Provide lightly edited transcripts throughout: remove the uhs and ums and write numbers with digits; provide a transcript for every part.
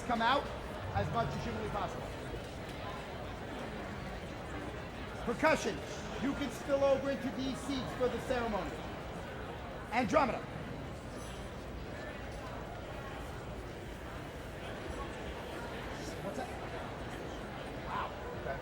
come out as much as humanly possible. Percussion, you can spill over into these seats for the ceremony. Andromeda. What's that? Wow. Okay.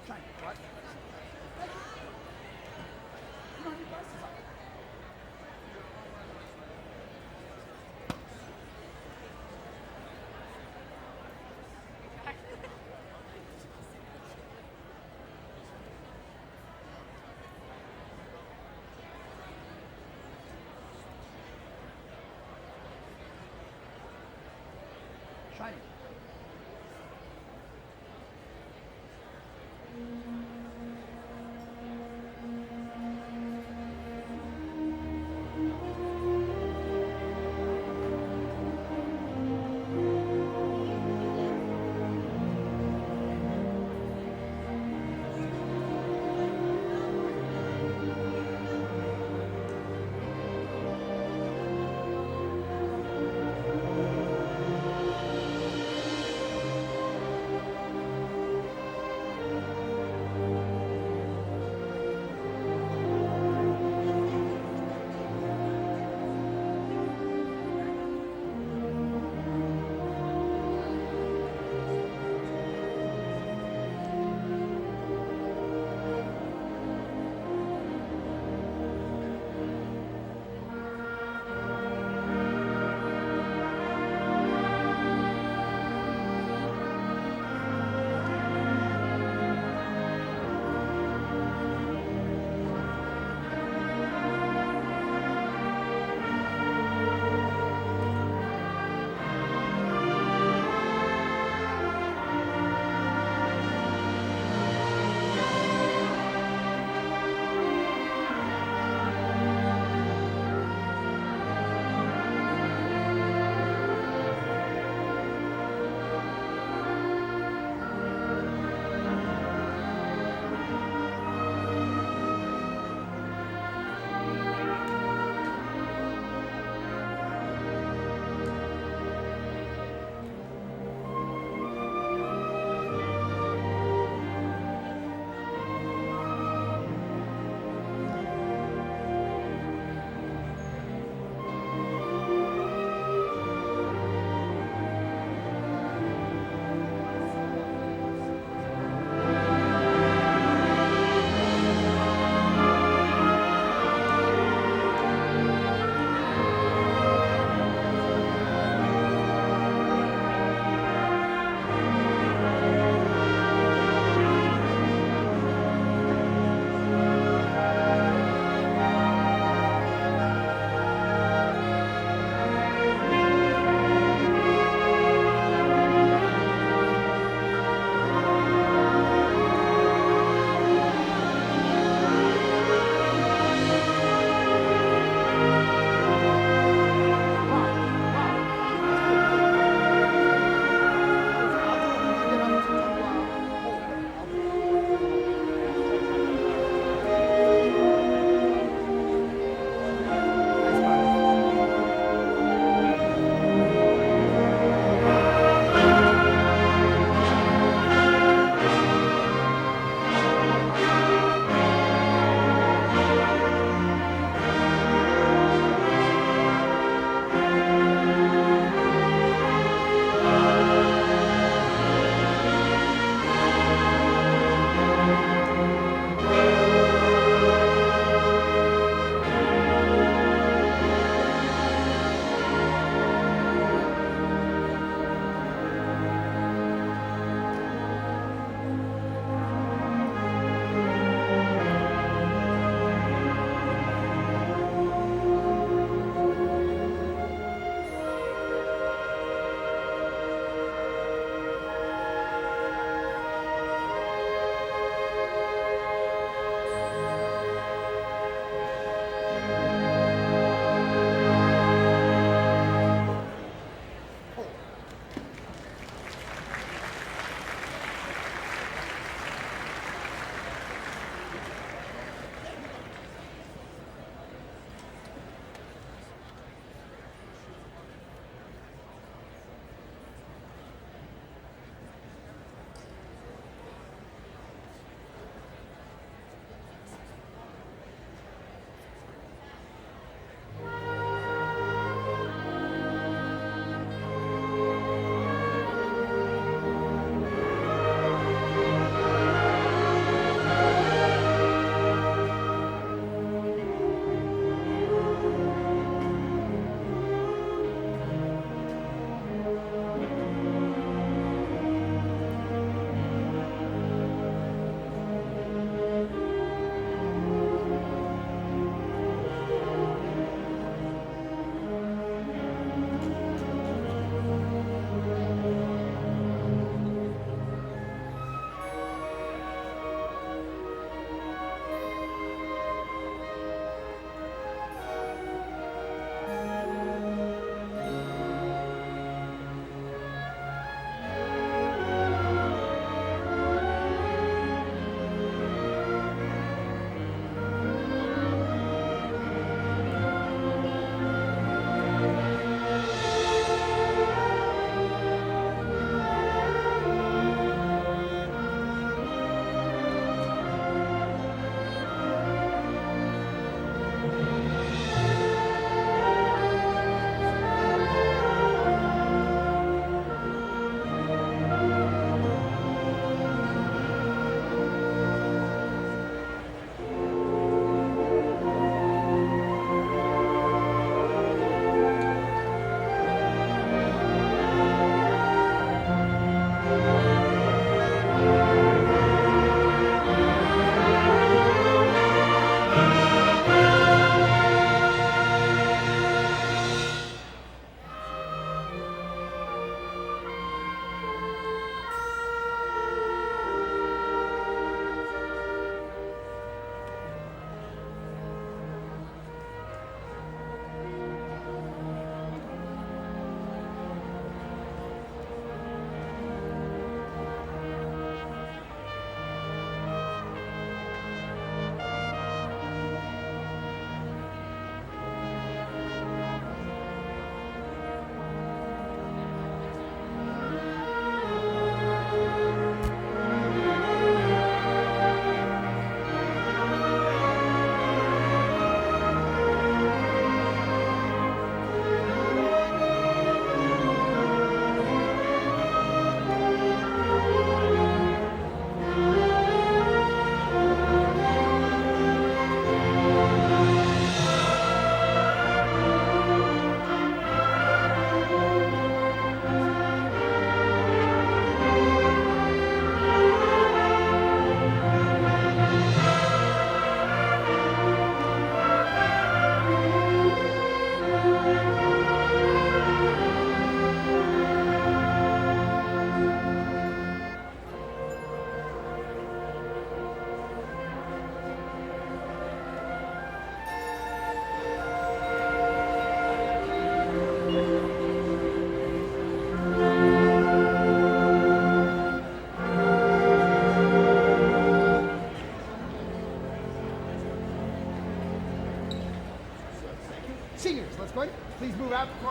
Shine. What? You don't have your glasses on. Shiny.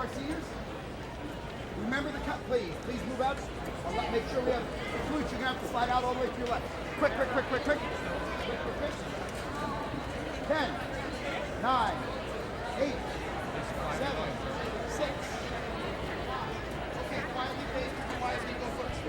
our seniors? Remember the cut, please. Please move out. Make sure we have flutes. You're going to have to slide out all the way to your left. Quick, quick, quick, quick, quick. Quick, quick, quick. 10, 9, 8, 7, 6. Okay, quietly, please. Quietly, go first.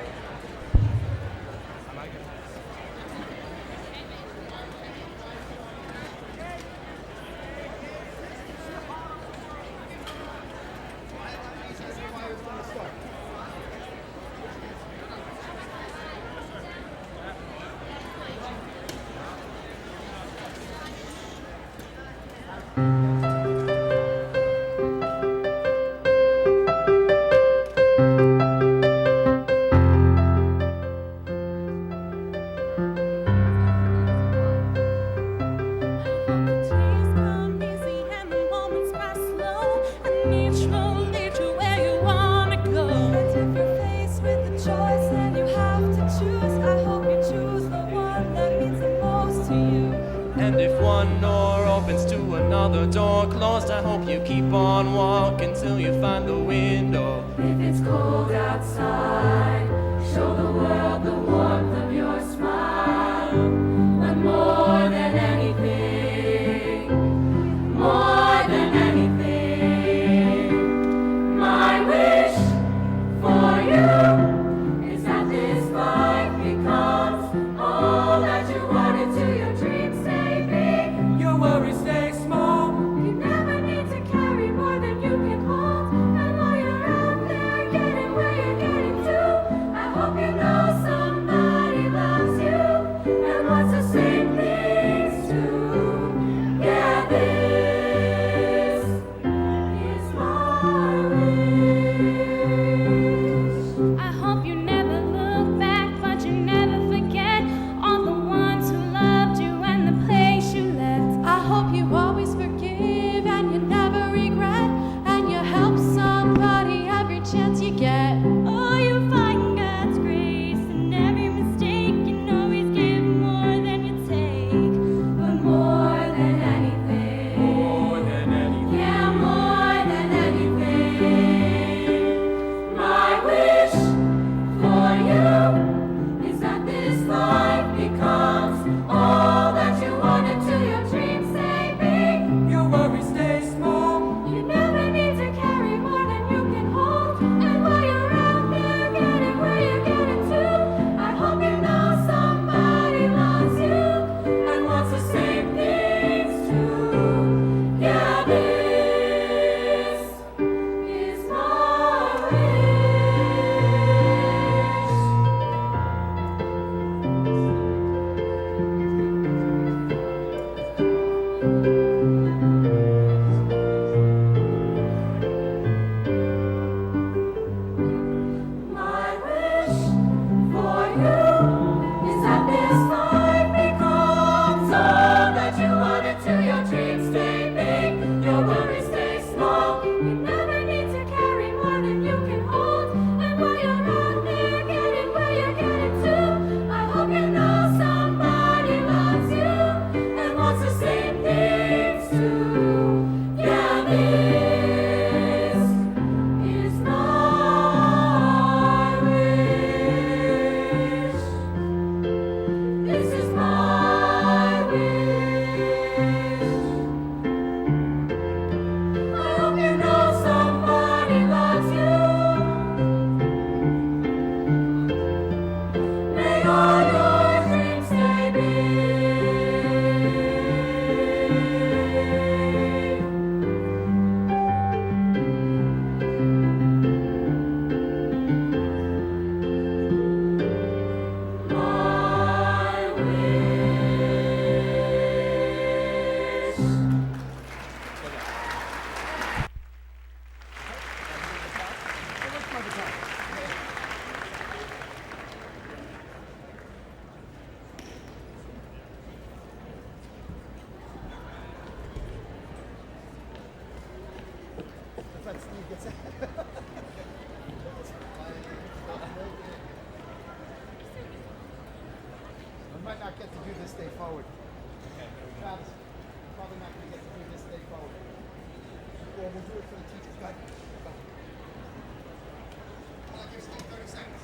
And if one door opens to another door closed, I hope you keep on walking till you find the window. If it's cold outside, show the world the warmth of your smile. But more than anything, my wish for you is that this life becomes all that you wanted to. Your dreams stay big, Your worries stay small. you never need to carry more than you can hold. And while you're out there getting where you're getting to, I hope you know somebody loves you and wants the same things too. Yeah, this is my wish. I hope you never look back, but you never forget all the ones who loved you and the place you left. I hope you always forgive and you never regret, and you help somebody every chance you get. Oh, you find God's grace in every mistake. You always give more than you take. But more than anything, yeah, more than anything, my wish for you is that this life becomes all that you wanted to. Your dreams stay big, Your worries stay small. you never need to carry more than you can hold. And while you're out there getting where you're getting to, I hope you know somebody loves you and wants the same things too. Yeah, this is my My wish for you is that this life becomes all that you wanted to. Your dreams stay big, your worries stay small. You never need to carry more than you can hold. And while you're out there getting where you're getting to, I hope you know somebody loves you and wants the same things too. Yeah, this is my wish. This is my wish. I hope you know somebody loves you. May all your dreams stay big. My wish. Let Steve get set. I might not get to do this day forward. Travis, probably not going to get to do this day forward. Well, we'll do it for the teachers. Go ahead. Go. 30 seconds.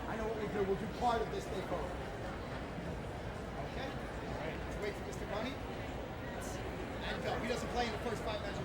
I know what we'll do. We'll do part of this day forward. Okay? Let's wait for Mr. Bunny. And go. He doesn't play in the first 5 measures.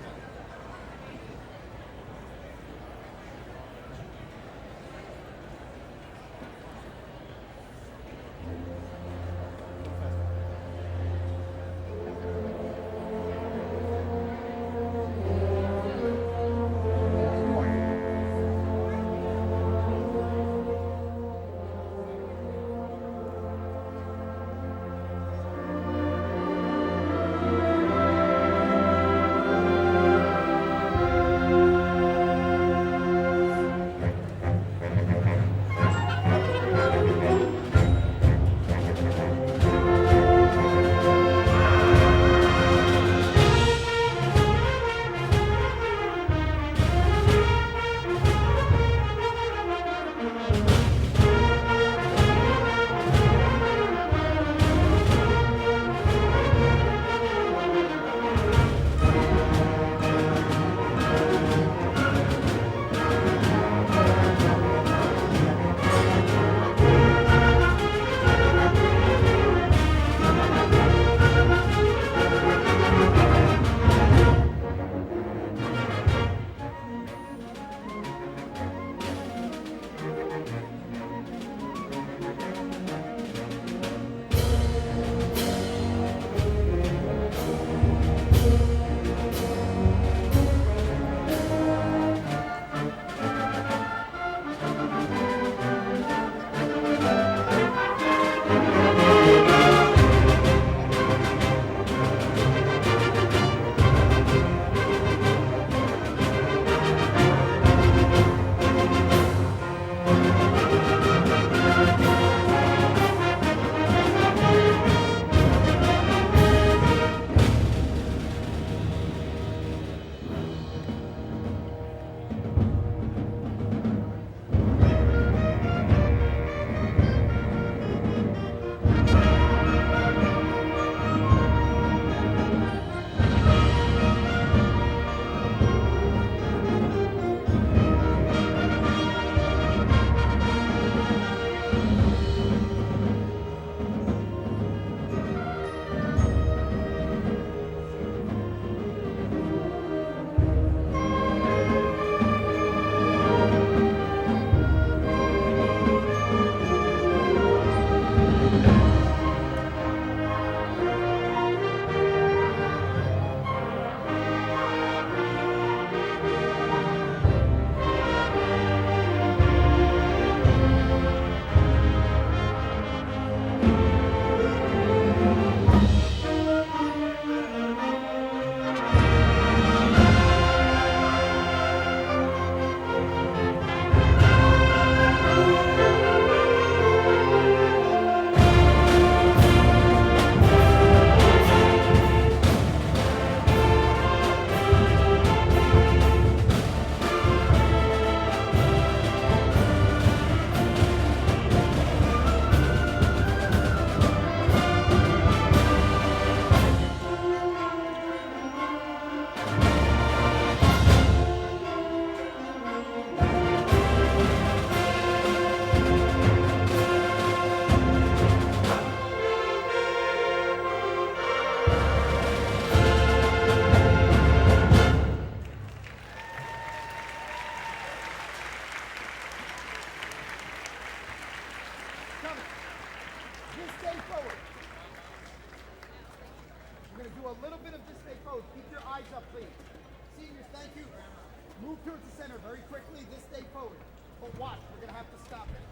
Move towards the center very quickly. This stay forward. But watch, we're going to have to stop it.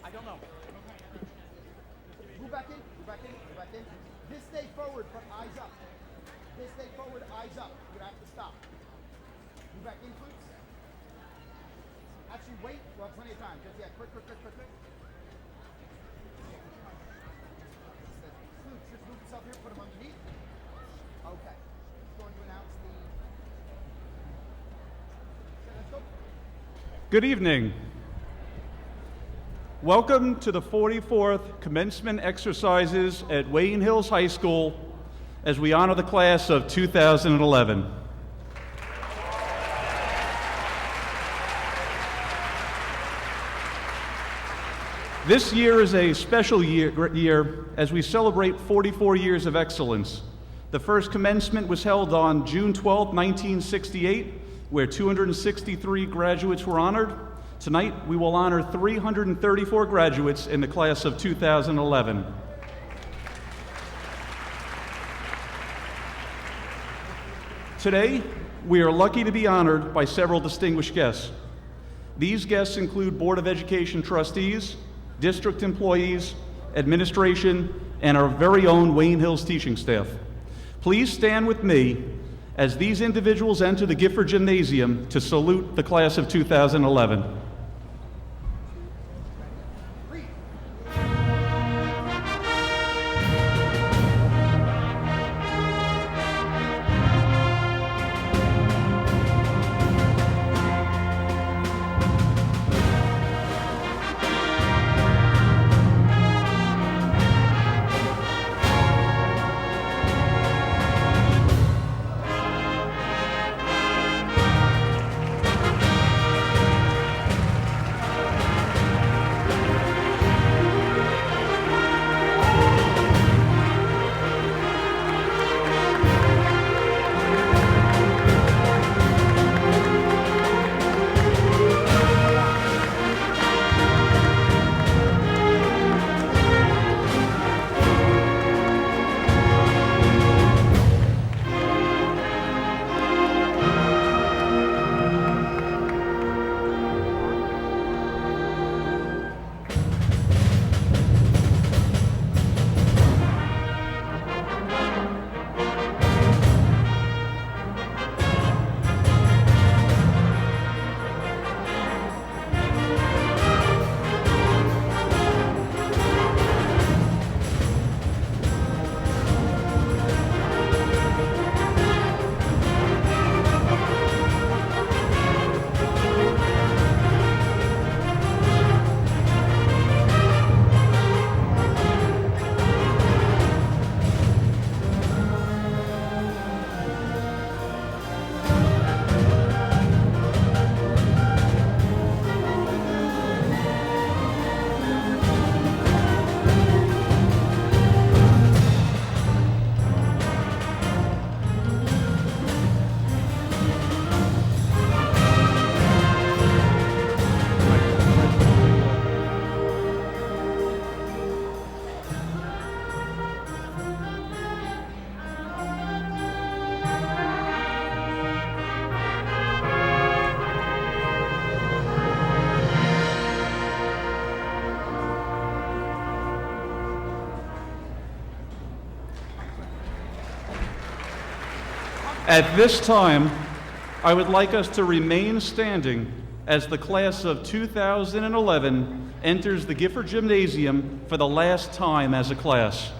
I don't know. Move back in, move back in, move back in. This stay forward, but eyes up. This stay forward, eyes up. You're going to have to stop. Move back in, please. Actually, wait. We'll have plenty of time. Just, yeah, quick. Just move yourself here, put them underneath. Okay. He's going to announce the... Let's go. Good evening. Welcome to the 44th commencement exercises at Wayne Hills High School as we honor the class of 2011. This year is a special year as we celebrate 44 years of excellence. The first commencement was held on June 12, 1968, where 263 graduates were honored. Tonight, we will honor 334 graduates in the class of 2011. Today, we are lucky to be honored by several distinguished guests. These guests include Board of Education trustees, district employees, administration, and our very own Wayne Hills teaching staff. Please stand with me as these individuals enter the Gifford Gymnasium to salute the class of 2011. At this time, I would like us to remain standing as the class of 2011 enters the Gifford Gymnasium for the last time as a class.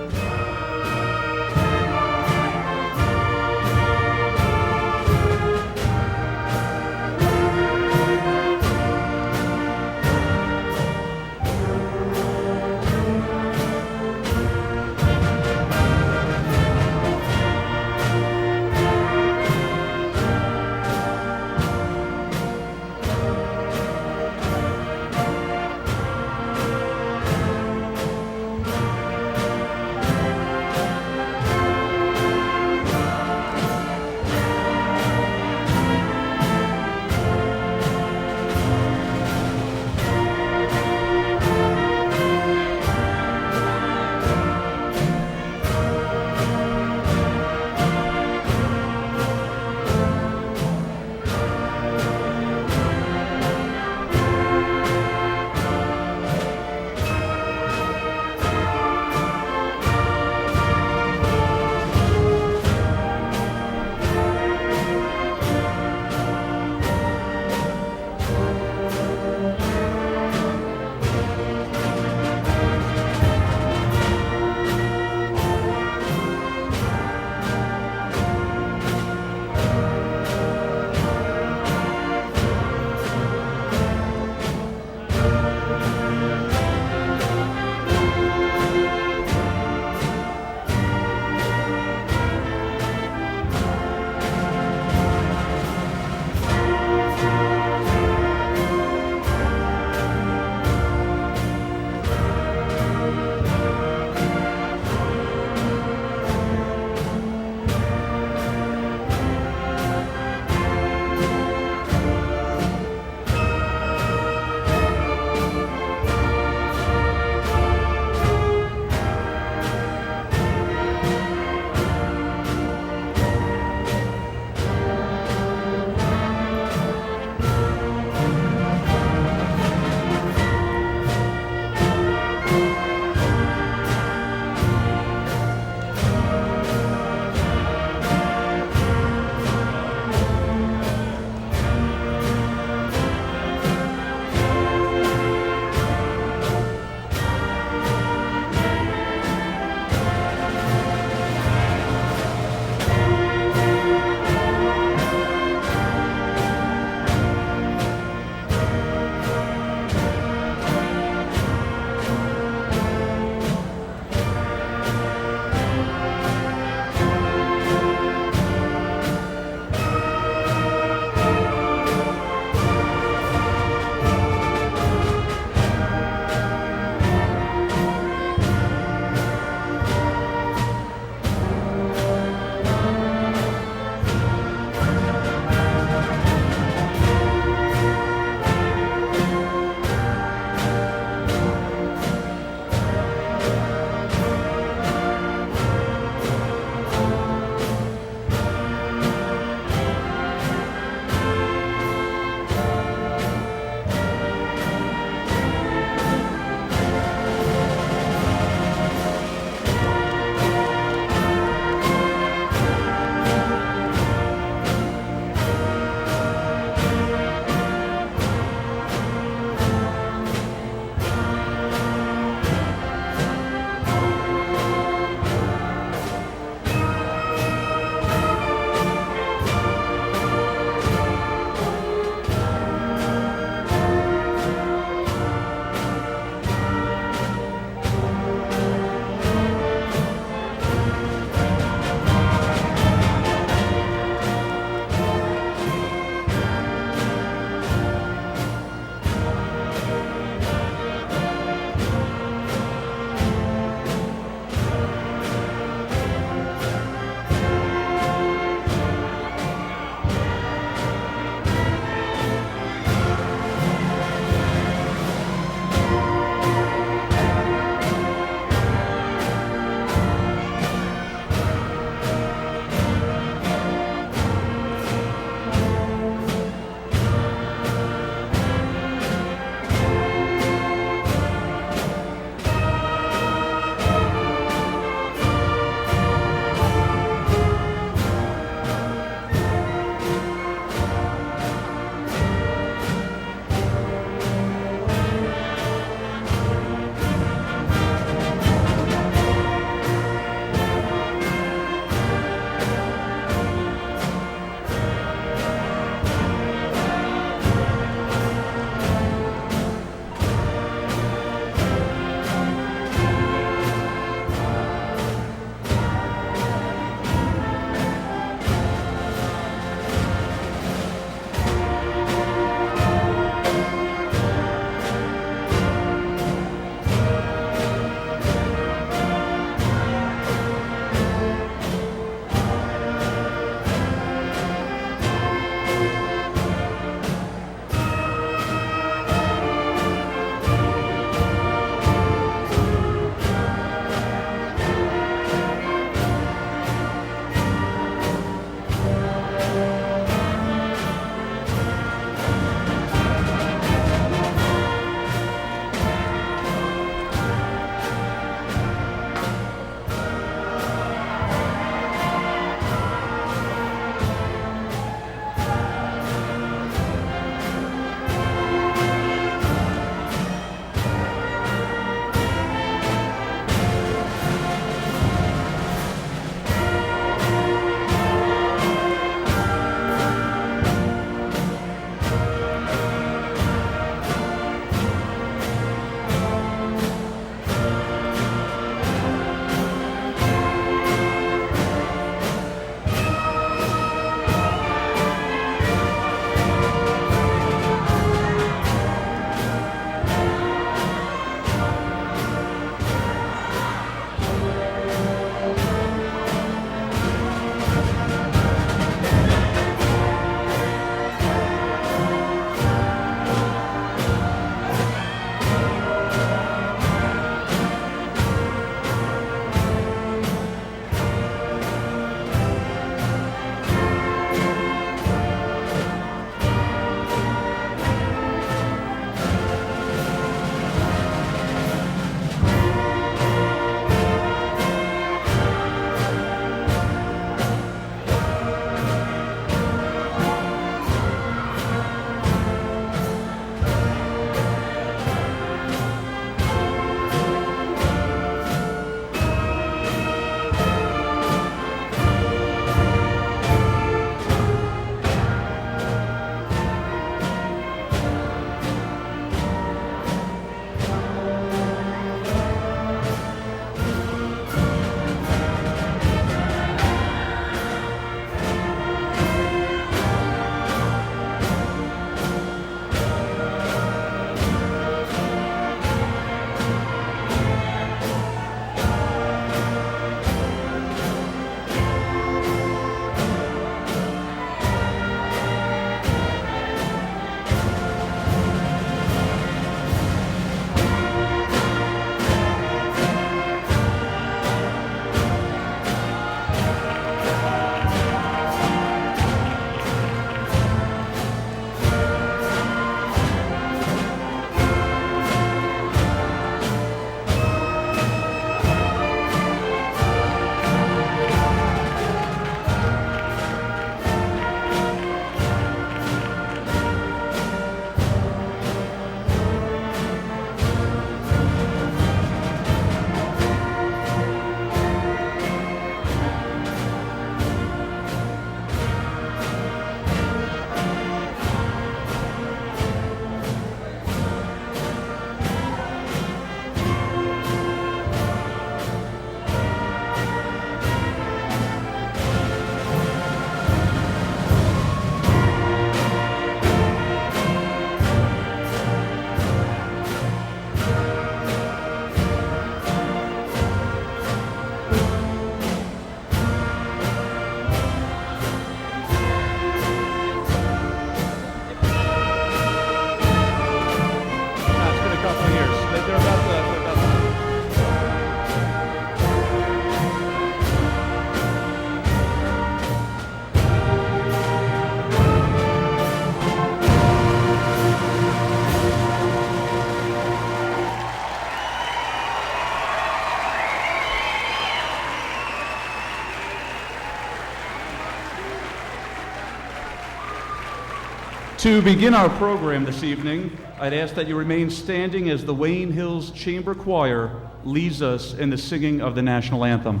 To begin our program this evening, I'd ask that you remain standing as the Wayne Hills Chamber Choir leads us in the singing of the national anthem.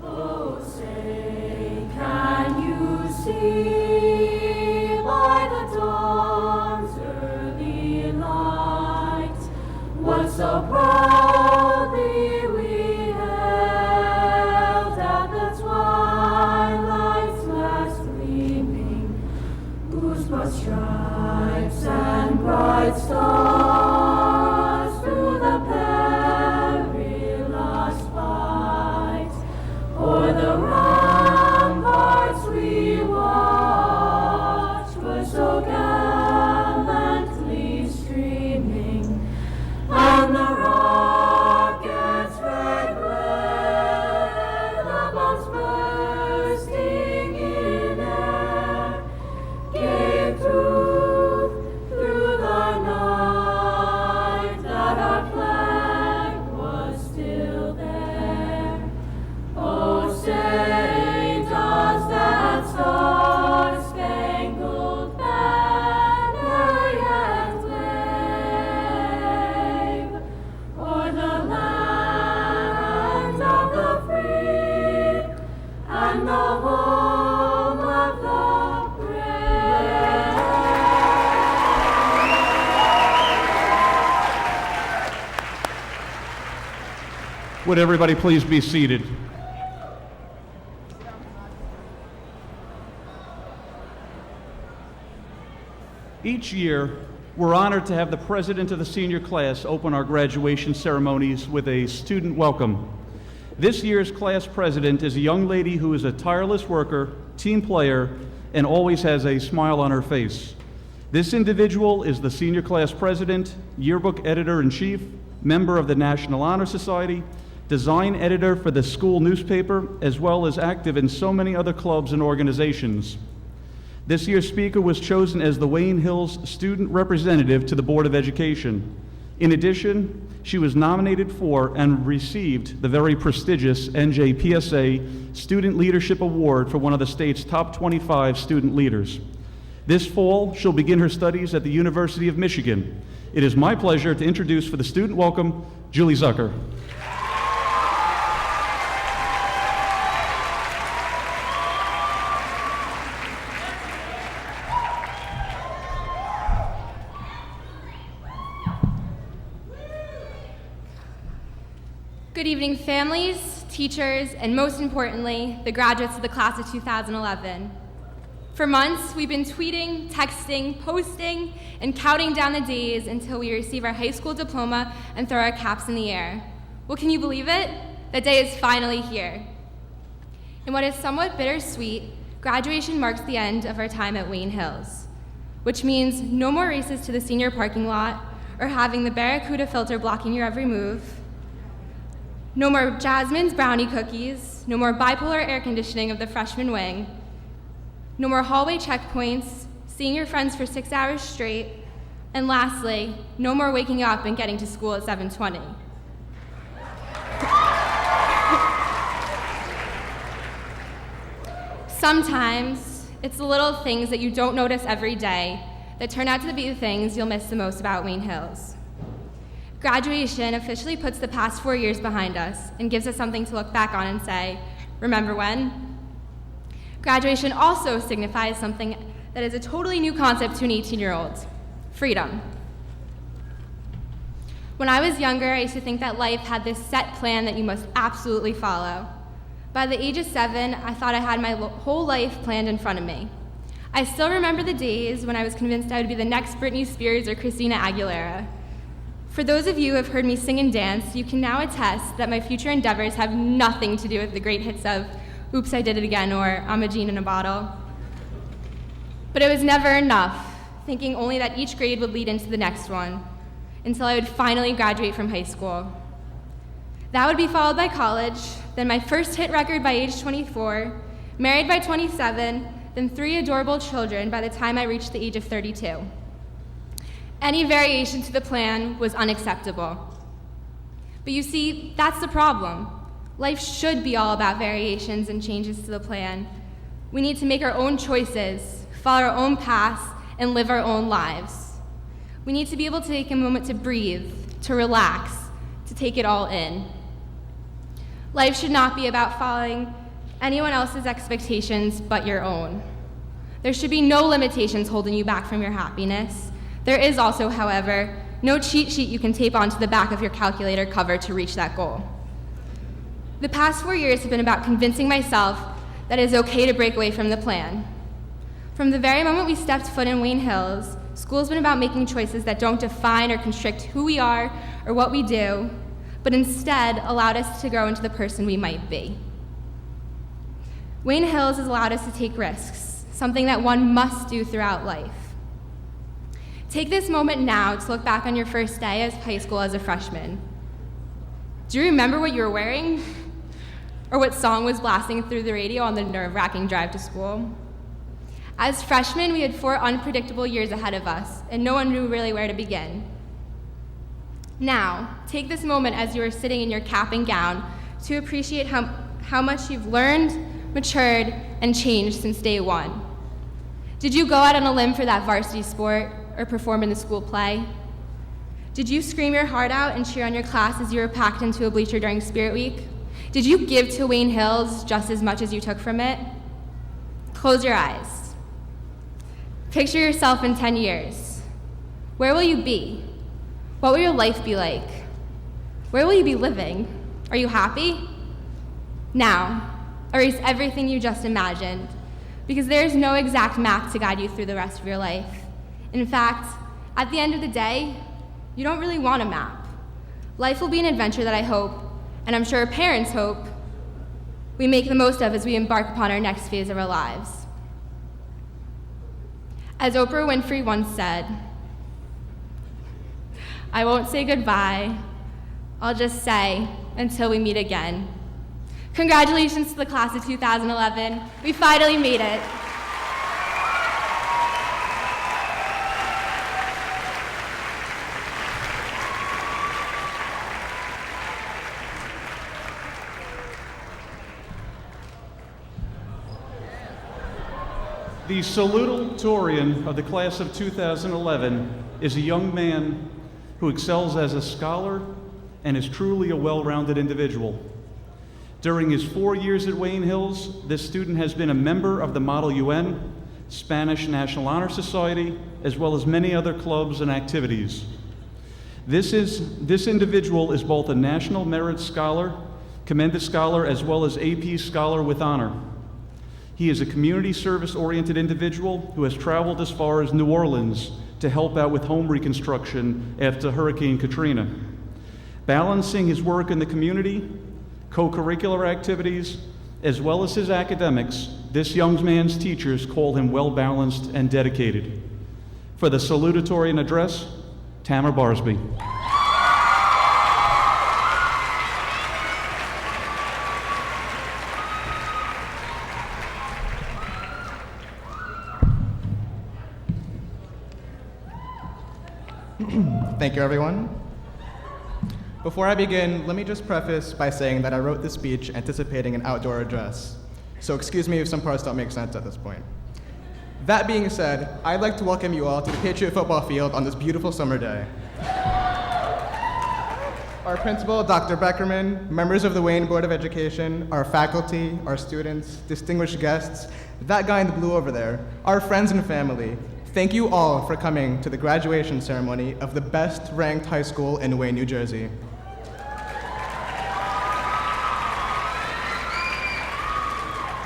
Oh, say, can you see by the dawn's early light what so proudly we held at the twilight's last gleaming, whose broad stripes and bright stars through the perilous fight o'er the ramparts we watched were so gallantly streaming, and the rocket's red glare, the bombs bursting in air, gave truth through the night that our flag was still there. Oh, say, does that star-spangled banner yet wave o'er the land of the free and the home of the brave? Would everybody please be seated? Each year, we're honored to have the president of the senior class open our graduation ceremonies with a student welcome. This year's class president is a young lady who is a tireless worker, team player, and always has a smile on her face. This individual is the senior class president, yearbook editor-in-chief, member of the National Honor Society, design editor for the school newspaper, as well as active in so many other clubs and organizations. This year's speaker was chosen as the Wayne Hills student representative to the Board of Education. In addition, she was nominated for and received the very prestigious NJPSA Student Leadership Award for one of the state's top 25 student leaders. This fall, she'll begin her studies at the University of Michigan. It is my pleasure to introduce for the student welcome, Julie Zucker. Good evening, families, teachers, and most importantly, the graduates of the class of 2011. For months, we've been tweeting, texting, posting, and counting down the days until we receive our high school diploma and throw our caps in the air. Well, can you believe it? That day is finally here. In what is somewhat bittersweet, graduation marks the end of our time at Wayne Hills, which means no more races to the senior parking lot or having the Barracuda filter blocking your every move. No more Jasmine's brownie cookies, no more bipolar air conditioning of the freshman wing, no more hallway checkpoints, seeing your friends for 6 hours straight, and lastly, no more waking up and getting to school at 7:20. Sometimes, it's the little things that you don't notice every day that turn out to be the things you'll miss the most about Wayne Hills. Graduation officially puts the past 4 years behind us and gives us something to look back on and say, remember when? Graduation also signifies something that is a totally new concept to an 18-year-old, freedom. When I was younger, I used to think that life had this set plan that you must absolutely follow. By the age of 7, I thought I had my whole life planned in front of me. I still remember the days when I was convinced I would be the next Britney Spears or Christina Aguilera. For those of you who have heard me sing and dance, you can now attest that my future endeavors have nothing to do with the great hits of Oops, I Did It Again or I'm a Genie in a Bottle. But it was never enough, thinking only that each grade would lead into the next one, until I would finally graduate from high school. That would be followed by college, then my first hit record by age 24, married by 27, then 3 adorable children by the time I reached the age of 32. Any variation to the plan was unacceptable. But you see, that's the problem. Life should be all about variations and changes to the plan. We need to make our own choices, follow our own paths, and live our own lives. We need to be able to take a moment to breathe, to relax, to take it all in. Life should not be about following anyone else's expectations but your own. There should be no limitations holding you back from your happiness. There is also, however, no cheat sheet you can tape onto the back of your calculator cover to reach that goal. The past 4 years have been about convincing myself that it is okay to break away from the plan. From the very moment we stepped foot in Wayne Hills, school's been about making choices that don't define or constrict who we are or what we do, but instead allowed us to grow into the person we might be. Wayne Hills has allowed us to take risks, something that one must do throughout life. Take this moment now to look back on your first day of high school as a freshman. Do you remember what you were wearing? Or what song was blasting through the radio on the nerve-wracking drive to school? As freshmen, we had 4 unpredictable years ahead of us, and no one knew really where to begin. Now, take this moment as you are sitting in your cap and gown to appreciate how much you've learned, matured, and changed since day one. Did you go out on a limb for that varsity sport or perform in the school play? Did you scream your heart out and cheer on your class as you were packed into a bleacher during Spirit Week? Did you give to Wayne Hills just as much as you took from it? Close your eyes. Picture yourself in 10 years. Where will you be? What will your life be like? Where will you be living? Are you happy? Now, erase everything you just imagined, because there is no exact map to guide you through the rest of your life. In fact, at the end of the day, you don't really want a map. Life will be an adventure that I hope, and I'm sure our parents hope, we make the most of as we embark upon our next phase of our lives. As Oprah Winfrey once said, I won't say goodbye, I'll just say until we meet again. Congratulations to the class of 2011. We finally made it. The salutatorian of the class of 2011 is a young man who excels as a scholar and is truly a well-rounded individual. During his 4 years at Wayne Hills, this student has been a member of the Model UN, Spanish National Honor Society, as well as many other clubs and activities. This individual is both a National Merit Scholar, Commended Scholar, as well as AP Scholar with Honor. He is a community service-oriented individual who has traveled as far as New Orleans to help out with home reconstruction after Hurricane Katrina. Balancing his work in the community, co-curricular activities, as well as his academics, this young man's teachers call him well-balanced and dedicated. For the salutatorian address, Tamara Barsby. Thank you, everyone. Before I begin, let me just preface by saying that I wrote this speech anticipating an outdoor address, so excuse me if some parts don't make sense at this point. That being said, I'd like to welcome you all to the Patriot football field on this beautiful summer day. Our principal, Dr. Beckerman, members of the Wayne Board of Education, our faculty, our students, distinguished guests, that guy in the blue over there, our friends and family, thank you all for coming to the graduation ceremony of the best-ranked high school in Wayne, New Jersey.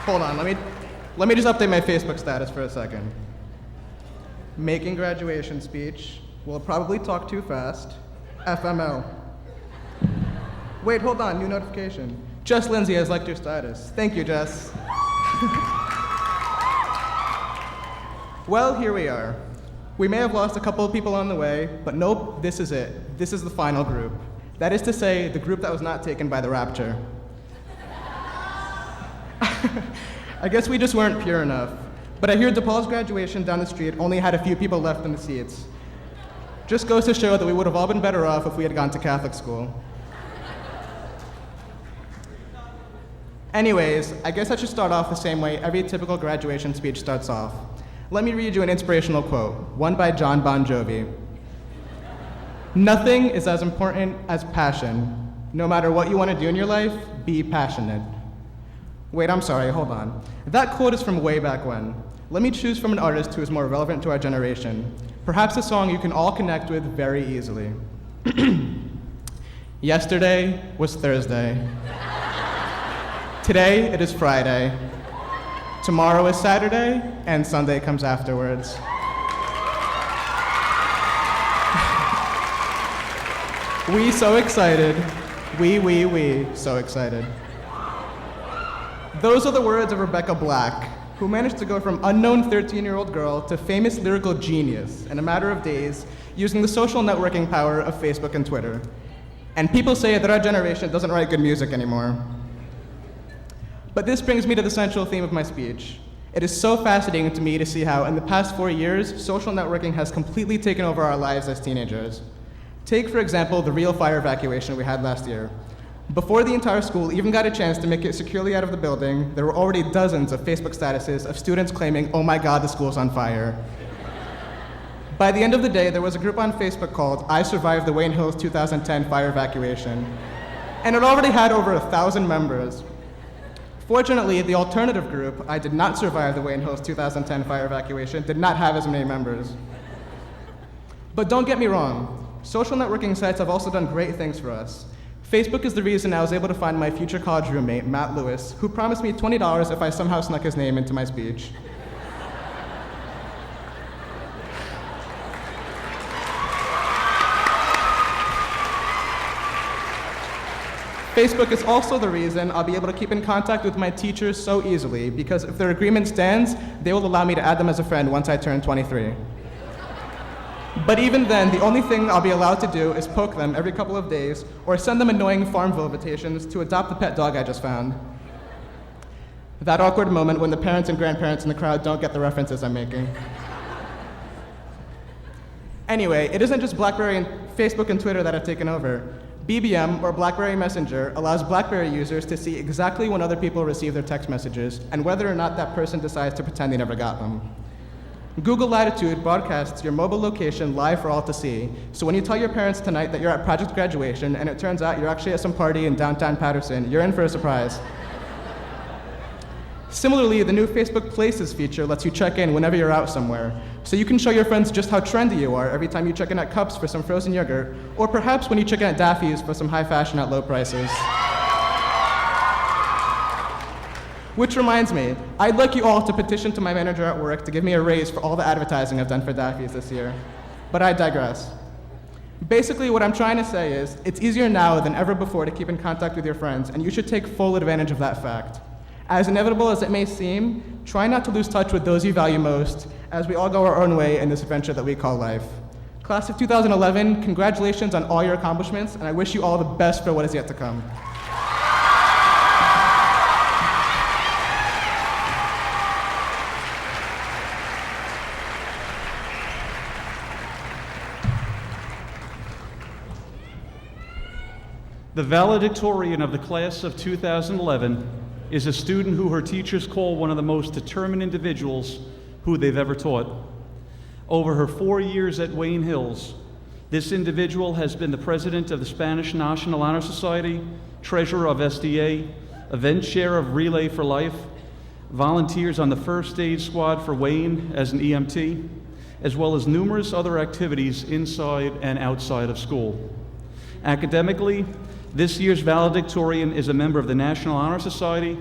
Hold on, let me just update my Facebook status for a second. Making graduation speech, will probably talk too fast, FML. Wait, hold on, new notification. Jess Lindsay has liked your status. Thank you, Jess. Well, here we are. We may have lost a couple of people on the way, but nope, this is it. This is the final group. That is to say, the group that was not taken by the rapture. I guess we just weren't pure enough. But I hear DePaul's graduation down the street only had a few people left in the seats. Just goes to show that we would have all been better off if we had gone to Catholic school. Anyways, I guess I should start off the same way every typical graduation speech starts off. Let me read you an inspirational quote, one by John Bon Jovi. "Nothing is as important as passion. No matter what you want to do in your life, be passionate." Wait, I'm sorry, hold on. That quote is from way back when. Let me choose from an artist who is more relevant to our generation. Perhaps a song you can all connect with very easily. Yesterday was Thursday. Today it is Friday. Tomorrow is Saturday, and Sunday comes afterwards. We so excited. We so excited. Those are the words of Rebecca Black, who managed to go from unknown 13-year-old girl to famous lyrical genius in a matter of days using the social networking power of Facebook and Twitter. And people say that our generation doesn't write good music anymore. But this brings me to the central theme of my speech. It is so fascinating to me to see how, in the past 4 years, social networking has completely taken over our lives as teenagers. Take, for example, the real fire evacuation we had last year. Before the entire school even got a chance to make it securely out of the building, there were already dozens of Facebook statuses of students claiming, "Oh my God, the school's on fire." By the end of the day, there was a group on Facebook called "I Survived the Wayne Hills 2010 Fire Evacuation," and it already had over 1,000 members. Fortunately, the alternative group, "I Did Not Survive the Wayne Hills 2010 Fire Evacuation," did not have as many members. But don't get me wrong, social networking sites have also done great things for us. Facebook is the reason I was able to find my future college roommate, Matt Lewis, who promised me $20 if I somehow snuck his name into my speech. Facebook is also the reason I'll be able to keep in contact with my teachers so easily, because if their agreement stands, they will allow me to add them as a friend once I turn 23. But even then, the only thing I'll be allowed to do is poke them every couple of days or send them annoying Farmville invitations to adopt the pet dog I just found. That awkward moment when the parents and grandparents in the crowd don't get the references I'm making. Anyway, it isn't just BlackBerry and Facebook and Twitter that have taken over. BBM, or BlackBerry Messenger, allows BlackBerry users to see exactly when other people receive their text messages and whether or not that person decides to pretend they never got them. Google Latitude broadcasts your mobile location live for all to see, so when you tell your parents tonight that you're at project graduation and it turns out you're actually at some party in downtown Patterson, you're in for a surprise. Similarly, the new Facebook Places feature lets you check in whenever you're out somewhere, so you can show your friends just how trendy you are every time you check in at Cups for some frozen yogurt, or perhaps when you check in at Daffy's for some high fashion at low prices. Which reminds me, I'd like you all to petition to my manager at work to give me a raise for all the advertising I've done for Daffy's this year. But I digress. Basically, what I'm trying to say is, it's easier now than ever before to keep in contact with your friends, and you should take full advantage of that fact. As inevitable as it may seem, try not to lose touch with those you value most, as we all go our own way in this adventure that we call life. Class of 2011, congratulations on all your accomplishments, and I wish you all the best for what is yet to come. The valedictorian of the class of 2011 is a student who her teachers call one of the most determined individuals who they've ever taught. Over her 4 years at Wayne Hills, this individual has been the president of the Spanish National Honor Society, treasurer of SDA, event chair of Relay for Life, volunteers on the first aid squad for Wayne as an EMT, as well as numerous other activities inside and outside of school. Academically, this year's valedictorian is a member of the National Honor Society,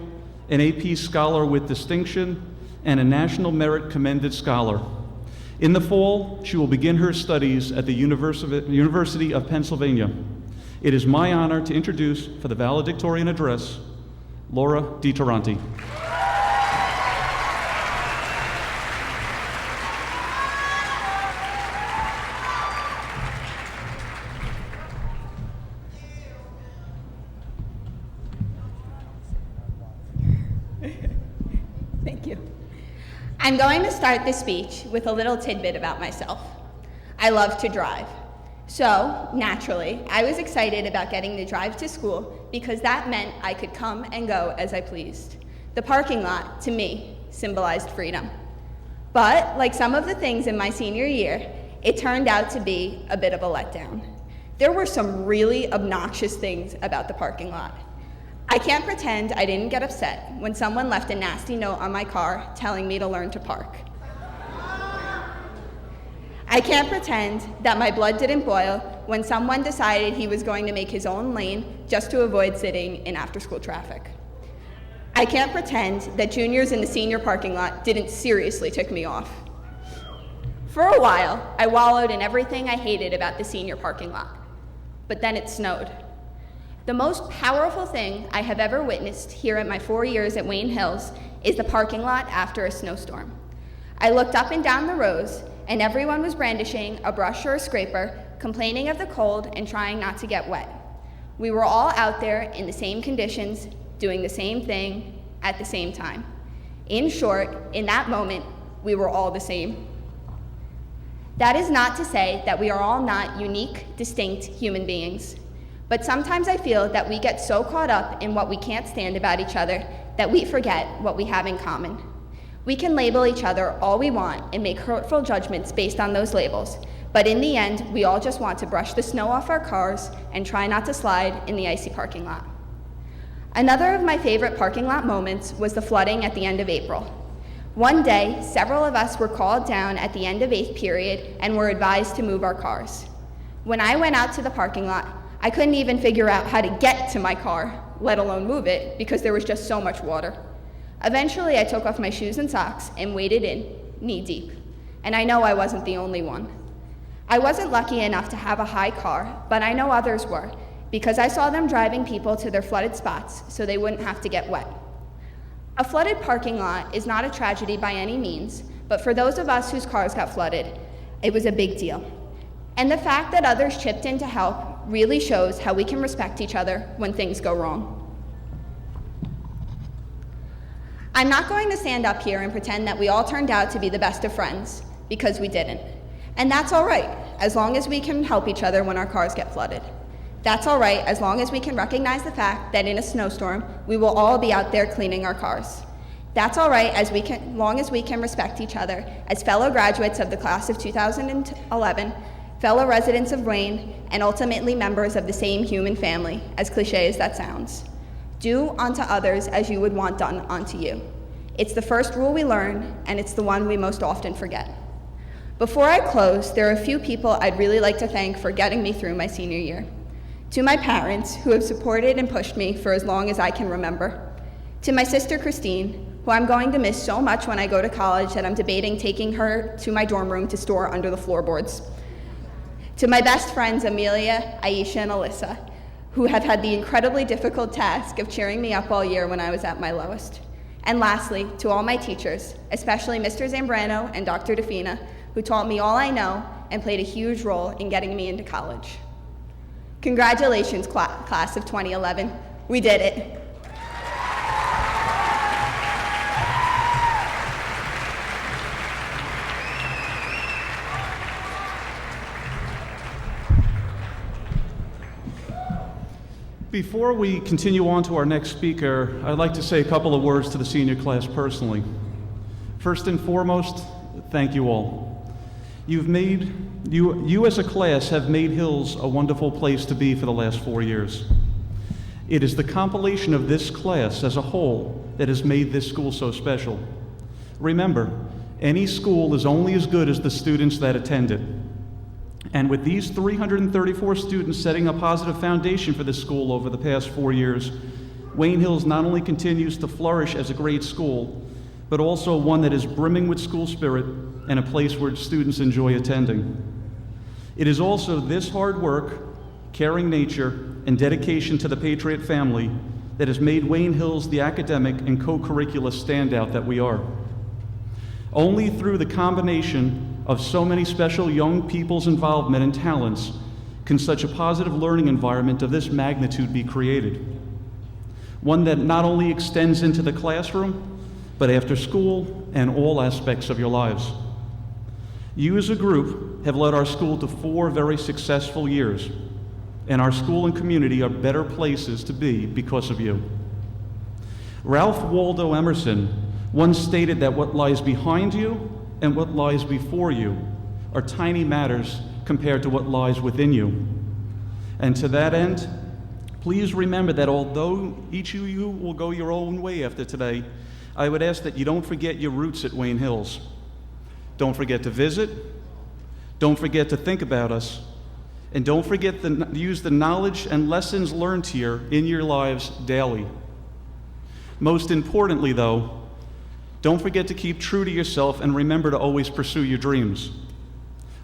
an AP Scholar with Distinction, and a National Merit Commended Scholar. In the fall, she will begin her studies at the University of Pennsylvania. It is my honor to introduce, for the valedictorian address, Laura DiTaranti. Thank you. I'm going to start this speech with a little tidbit about myself. I love to drive. So, naturally, I was excited about getting the drive to school because that meant I could come and go as I pleased. The parking lot, to me, symbolized freedom. But, like some of the things in my senior year, it turned out to be a bit of a letdown. There were some really obnoxious things about the parking lot. I can't pretend I didn't get upset when someone left a nasty note on my car telling me to learn to park. I can't pretend that my blood didn't boil when someone decided he was going to make his own lane just to avoid sitting in after-school traffic. I can't pretend that juniors in the senior parking lot didn't seriously tick me off. For a while, I wallowed in everything I hated about the senior parking lot. But then it snowed. The most powerful thing I have ever witnessed here at my 4 years at Wayne Hills is the parking lot after a snowstorm. I looked up and down the rows, and everyone was brandishing a brush or a scraper, complaining of the cold and trying not to get wet. We were all out there in the same conditions, doing the same thing at the same time. In short, in that moment, we were all the same. That is not to say that we are all not unique, distinct human beings. But sometimes I feel that we get so caught up in what we can't stand about each other that we forget what we have in common. We can label each other all we want and make hurtful judgments based on those labels, but in the end, we all just want to brush the snow off our cars and try not to slide in the icy parking lot. Another of my favorite parking lot moments was the flooding at the end of April. One day, several of us were called down at the end of 8th period and were advised to move our cars. When I went out to the parking lot, I couldn't even figure out how to get to my car, let alone move it, because there was just so much water. Eventually, I took off my shoes and socks and waded in, knee-deep. And I know I wasn't the only one. I wasn't lucky enough to have a high car, but I know others were, because I saw them driving people to their flooded spots so they wouldn't have to get wet. A flooded parking lot is not a tragedy by any means, but for those of us whose cars got flooded, it was a big deal. And the fact that others chipped in to help really shows how we can respect each other when things go wrong. I'm not going to stand up here and pretend that we all turned out to be the best of friends, because we didn't. And that's all right, as long as we can help each other when our cars get flooded. That's all right, as long as we can recognize the fact that in a snowstorm, we will all be out there cleaning our cars. That's all right, as long as we can respect each other as fellow graduates of the class of 2011, fellow residents of Wayne, and ultimately members of the same human family, as cliche as that sounds. Do unto others as you would want done unto you. It's the first rule we learn, and it's the one we most often forget. Before I close, there are a few people I'd really like to thank for getting me through my senior year. To my parents, who have supported and pushed me for as long as I can remember. To my sister Christine, who I'm going to miss so much when I go to college that I'm debating taking her to my dorm room to store under the floorboards. To my best friends Amelia, Aisha, and Alyssa, who have had the incredibly difficult task of cheering me up all year when I was at my lowest. And lastly, to all my teachers, especially Mr. Zambrano and Dr. DeFina, who taught me all I know and played a huge role in getting me into college. Congratulations, class of 2011. We did it. Before we continue on to our next speaker, I'd like to say a couple of words to the senior class personally. First and foremost, thank you all. You as a class have made Hills a wonderful place to be for the last 4 years. It is the compilation of this class as a whole that has made this school so special. Remember, any school is only as good as the students that attend it. And with these 334 students setting a positive foundation for this school over the past 4 years, Wayne Hills not only continues to flourish as a great school, but also one that is brimming with school spirit and a place where students enjoy attending. It is also this hard work, caring nature, and dedication to the Patriot family that has made Wayne Hills the academic and co-curricular standout that we are. Only through the combination of so many special young people's involvement and talents can such a positive learning environment of this magnitude be created. One that not only extends into the classroom, but after school and all aspects of your lives. You as a group have led our school to 4 very successful years, and our school and community are better places to be because of you. Ralph Waldo Emerson once stated that what lies behind you and what lies before you are tiny matters compared to what lies within you. And to that end, please remember that although each of you will go your own way after today, I would ask that you don't forget your roots at Wayne Hills. Don't forget to visit, don't forget to think about us, and don't forget to use the knowledge and lessons learned here in your lives daily. Most importantly, though, don't forget to keep true to yourself and remember to always pursue your dreams.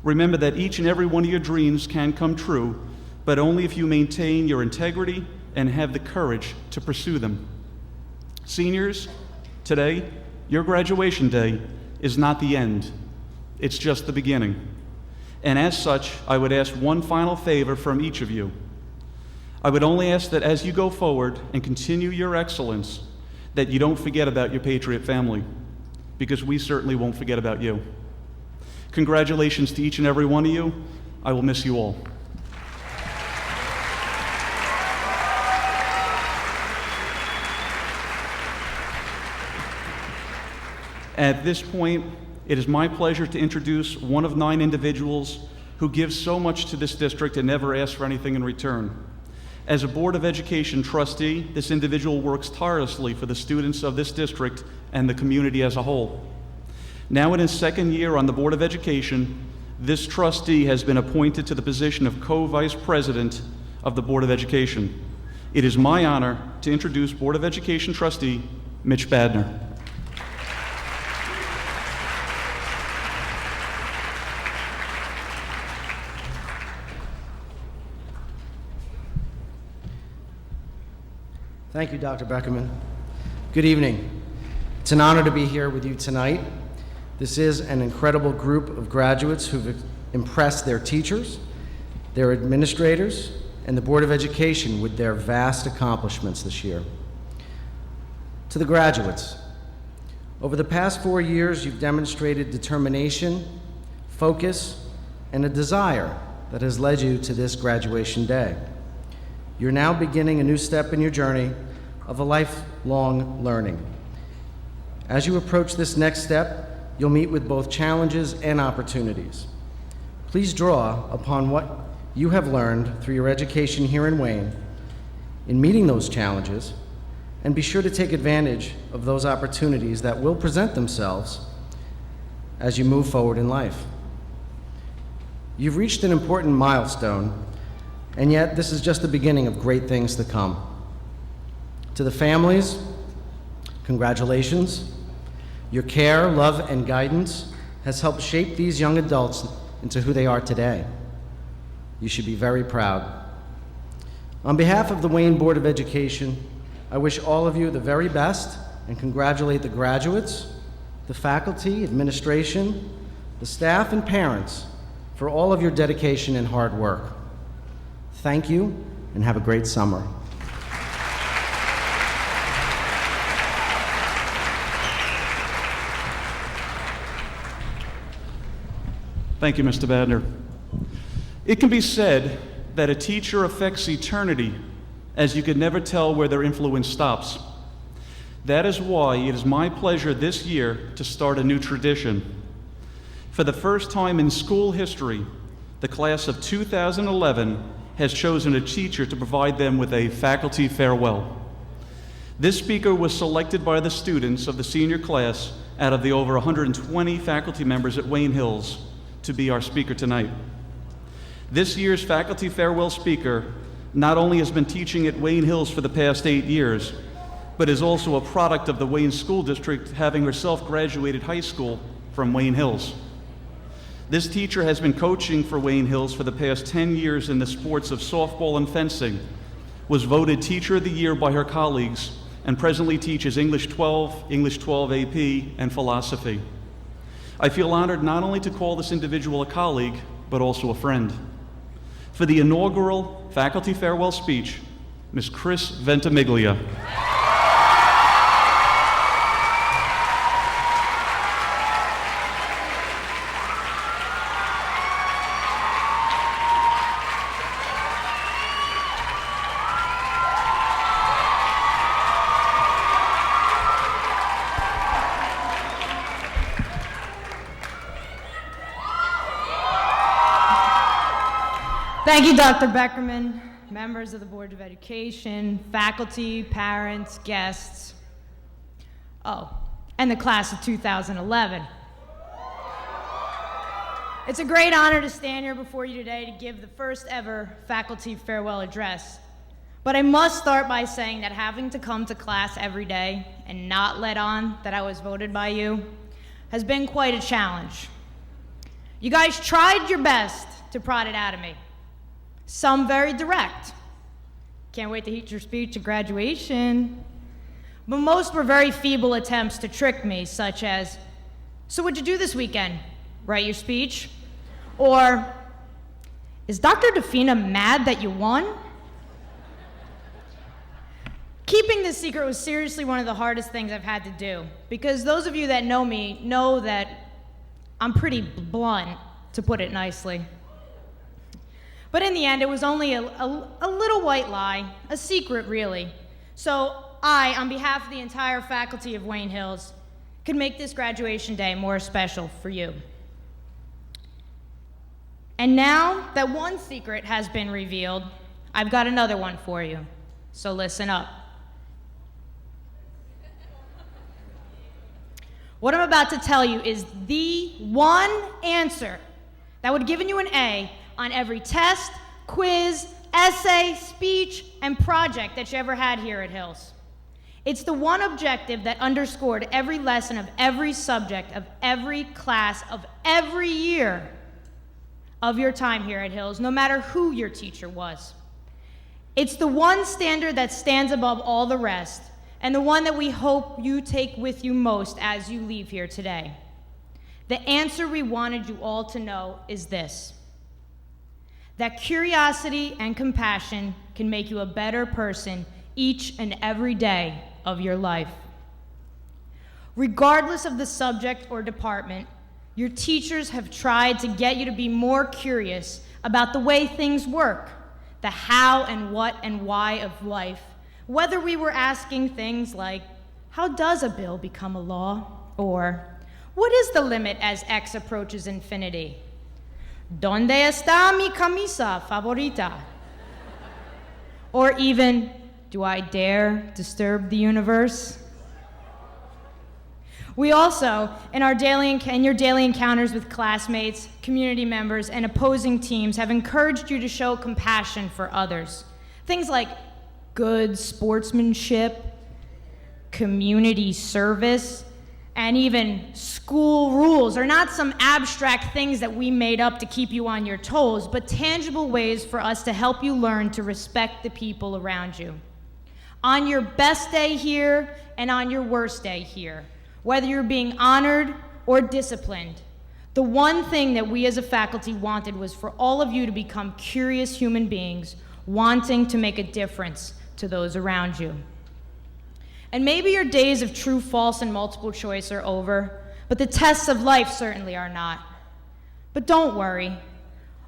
Remember that each and every one of your dreams can come true, but only if you maintain your integrity and have the courage to pursue them. Seniors, today, your graduation day is not the end. It's just the beginning. And as such, I would ask one final favor from each of you. I would only ask that as you go forward and continue your excellence, that you don't forget about your Patriot family, because we certainly won't forget about you. Congratulations to each and every one of you. I will miss you all. At this point, it is my pleasure to introduce one of 9 individuals who give so much to this district and never ask for anything in return. As a Board of Education trustee, this individual works tirelessly for the students of this district and the community as a whole. Now in his 2nd year on the Board of Education, this trustee has been appointed to the position of co-vice president of the Board of Education. It is my honor to introduce Board of Education trustee Mitch Badner. Thank you, Dr. Beckerman. Good evening. It's an honor to be here with you tonight. This is an incredible group of graduates who've impressed their teachers, their administrators, and the Board of Education with their vast accomplishments this year. To the graduates, over the past 4 years, you've demonstrated determination, focus, and a desire that has led you to this graduation day. You're now beginning a new step in your journey of a lifelong learning. As you approach this next step, you'll meet with both challenges and opportunities. Please draw upon what you have learned through your education here in Wayne in meeting those challenges, and be sure to take advantage of those opportunities that will present themselves as you move forward in life. You've reached an important milestone, and yet this is just the beginning of great things to come. To the families, congratulations. Your care, love, and guidance has helped shape these young adults into who they are today. You should be very proud. On behalf of the Wayne Board of Education, I wish all of you the very best and congratulate the graduates, the faculty, administration, the staff, and parents for all of your dedication and hard work. Thank you, and have a great summer. Thank you, Mr. Badner. It can be said that a teacher affects eternity, as you can never tell where their influence stops. That is why it is my pleasure this year to start a new tradition. For the first time in school history, the class of 2011 has chosen a teacher to provide them with a faculty farewell. This speaker was selected by the students of the senior class out of the over 120 faculty members at Wayne Hills to be our speaker tonight. This year's faculty farewell speaker not only has been teaching at Wayne Hills for the past 8 years, but is also a product of the Wayne School District, having herself graduated high school from Wayne Hills. This teacher has been coaching for Wayne Hills for the past 10 years in the sports of softball and fencing, was voted Teacher of the Year by her colleagues, and presently teaches English 12, English 12 AP, and philosophy. I feel honored not only to call this individual a colleague, but also a friend. For the inaugural faculty farewell speech, Ms. Chris Ventimiglia. Thank you, Dr. Beckerman, members of the Board of Education, faculty, parents, guests. Oh, and the class of 2011. It's a great honor to stand here before you today to give the first ever faculty farewell address. But I must start by saying that having to come to class every day and not let on that I was voted by you has been quite a challenge. You guys tried your best to prod it out of me. Some very direct. Can't wait to hear your speech at graduation. But most were very feeble attempts to trick me, such as, so what'd you do this weekend? Write your speech? Or, is Dr. DeFina mad that you won? Keeping this secret was seriously one of the hardest things I've had to do, because those of you that know me know that I'm pretty blunt, to put it nicely. But in the end, it was only a little white lie, a secret really. So I, on behalf of the entire faculty of Wayne Hills, could make this graduation day more special for you. And now that one secret has been revealed, I've got another one for you. So listen up. What I'm about to tell you is the one answer that would have given you an A on every test, quiz, essay, speech, and project that you ever had here at Hills. It's the one objective that underscored every lesson of every subject of every class of every year of your time here at Hills, no matter who your teacher was. It's the one standard that stands above all the rest, and the one that we hope you take with you most as you leave here today. The answer we wanted you all to know is this: that curiosity and compassion can make you a better person each and every day of your life. Regardless of the subject or department, your teachers have tried to get you to be more curious about the way things work, the how and what and why of life, whether we were asking things like, how does a bill become a law? Or, what is the limit as x approaches infinity? ¿Dónde está mi camisa favorita? Or even, do I dare disturb the universe? We also, in your daily encounters with classmates, community members, and opposing teams, have encouraged you to show compassion for others. Things like good sportsmanship, community service, and even school rules are not some abstract things that we made up to keep you on your toes, but tangible ways for us to help you learn to respect the people around you. On your best day here and on your worst day here, whether you're being honored or disciplined, the one thing that we as a faculty wanted was for all of you to become curious human beings wanting to make a difference to those around you. And maybe your days of true, false, and multiple choice are over, but the tests of life certainly are not. But don't worry.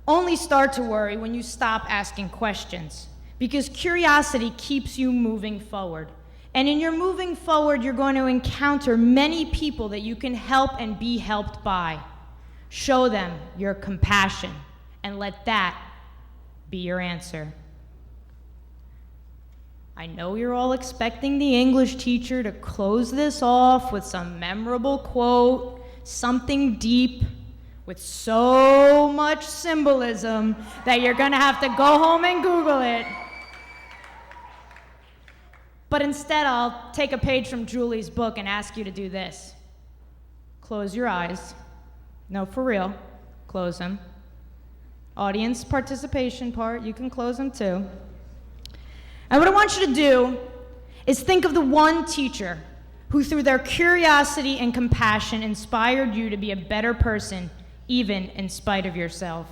Only start to worry when you stop asking questions, because curiosity keeps you moving forward. And in your moving forward, you're going to encounter many people that you can help and be helped by. Show them your compassion, and let that be your answer. I know you're all expecting the English teacher to close this off with some memorable quote, something deep with so much symbolism that you're gonna have to go home and Google it. But instead, I'll take a page from Julie's book and ask you to do this. Close your eyes. No, for real, close them. Audience participation part, you can close them too. And what I want you to do is think of the one teacher who, through their curiosity and compassion, inspired you to be a better person, even in spite of yourself.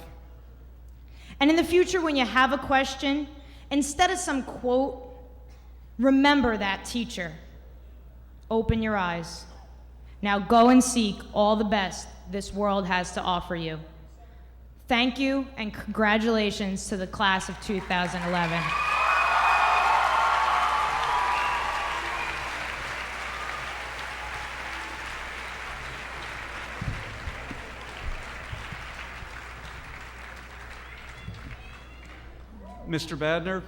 And in the future, when you have a question, instead of some quote, remember that teacher. Open your eyes. Now go and seek all the best this world has to offer you. Thank you, and congratulations to the class of 2011. Mr. Badner,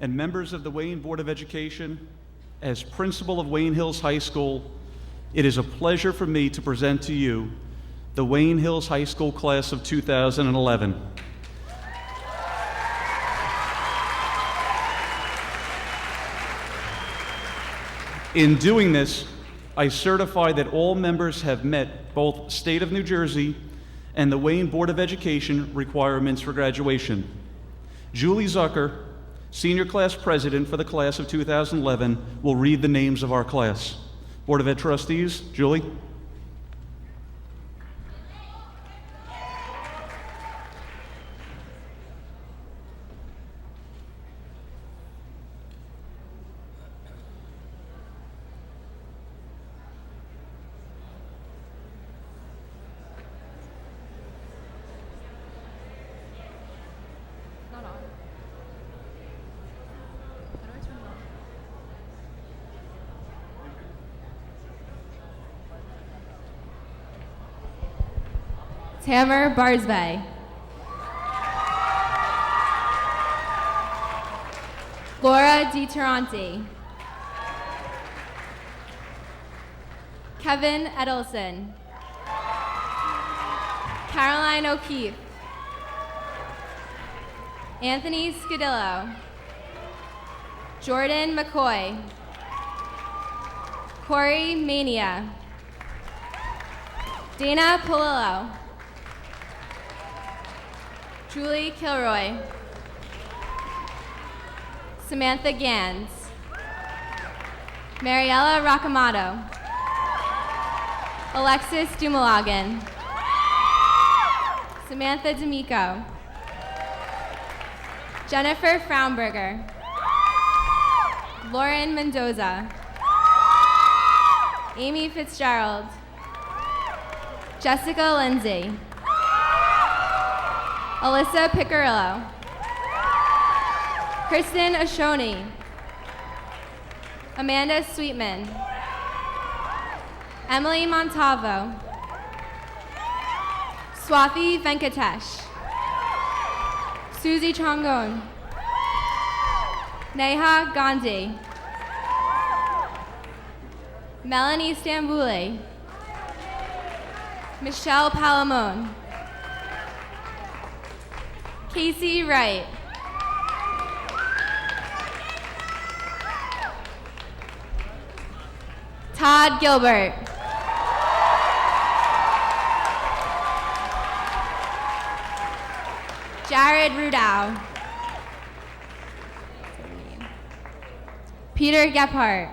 and members of the Wayne Board of Education, as principal of Wayne Hills High School, it is a pleasure for me to present to you the Wayne Hills High School class of 2011. In doing this, I certify that all members have met both State of New Jersey and the Wayne Board of Education requirements for graduation. Julie Zucker, Senior Class President for the class of 2011, will read the names of our class. Board of Ed Trustees, Julie. Tamar Barsbay. Laura DiTaranti. Kevin Edelson. Caroline O'Keefe. Anthony Scadillo. Jordan McCoy. Corey Mania. Dana Polillo. Julie Kilroy. Samantha Gans. Mariella Rocamato. Alexis Dumalagan. Samantha D'Amico. Jennifer Fraunberger. Lauren Mendoza. Amy Fitzgerald. Jessica Lindsay. Alyssa Picarillo. Kristen Ashoni. Amanda Sweetman. Emily Montavo. Swathi Venkatesh. Susie Chongon. Neha Gandhi. Melanie Stambouli. Michelle Palamone. Casey Wright. Todd Gilbert. Jared Rudow. Peter Gephardt.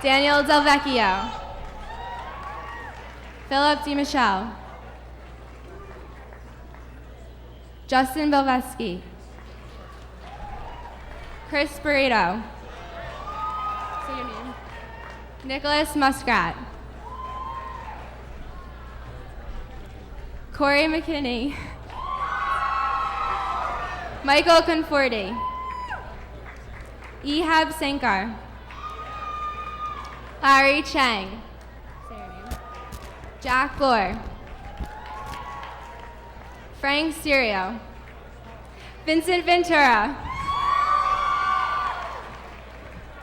Daniel Del Vecchio. Philip DiMichele. Justin Belveski. Chris Burrito. Say your name. Nicholas Muskrat. Corey McKinney. Michael Conforti. Ehab Sankar. Larry Chang. Say your name. Jack Bloor. Frank Sirio. Vincent Ventura.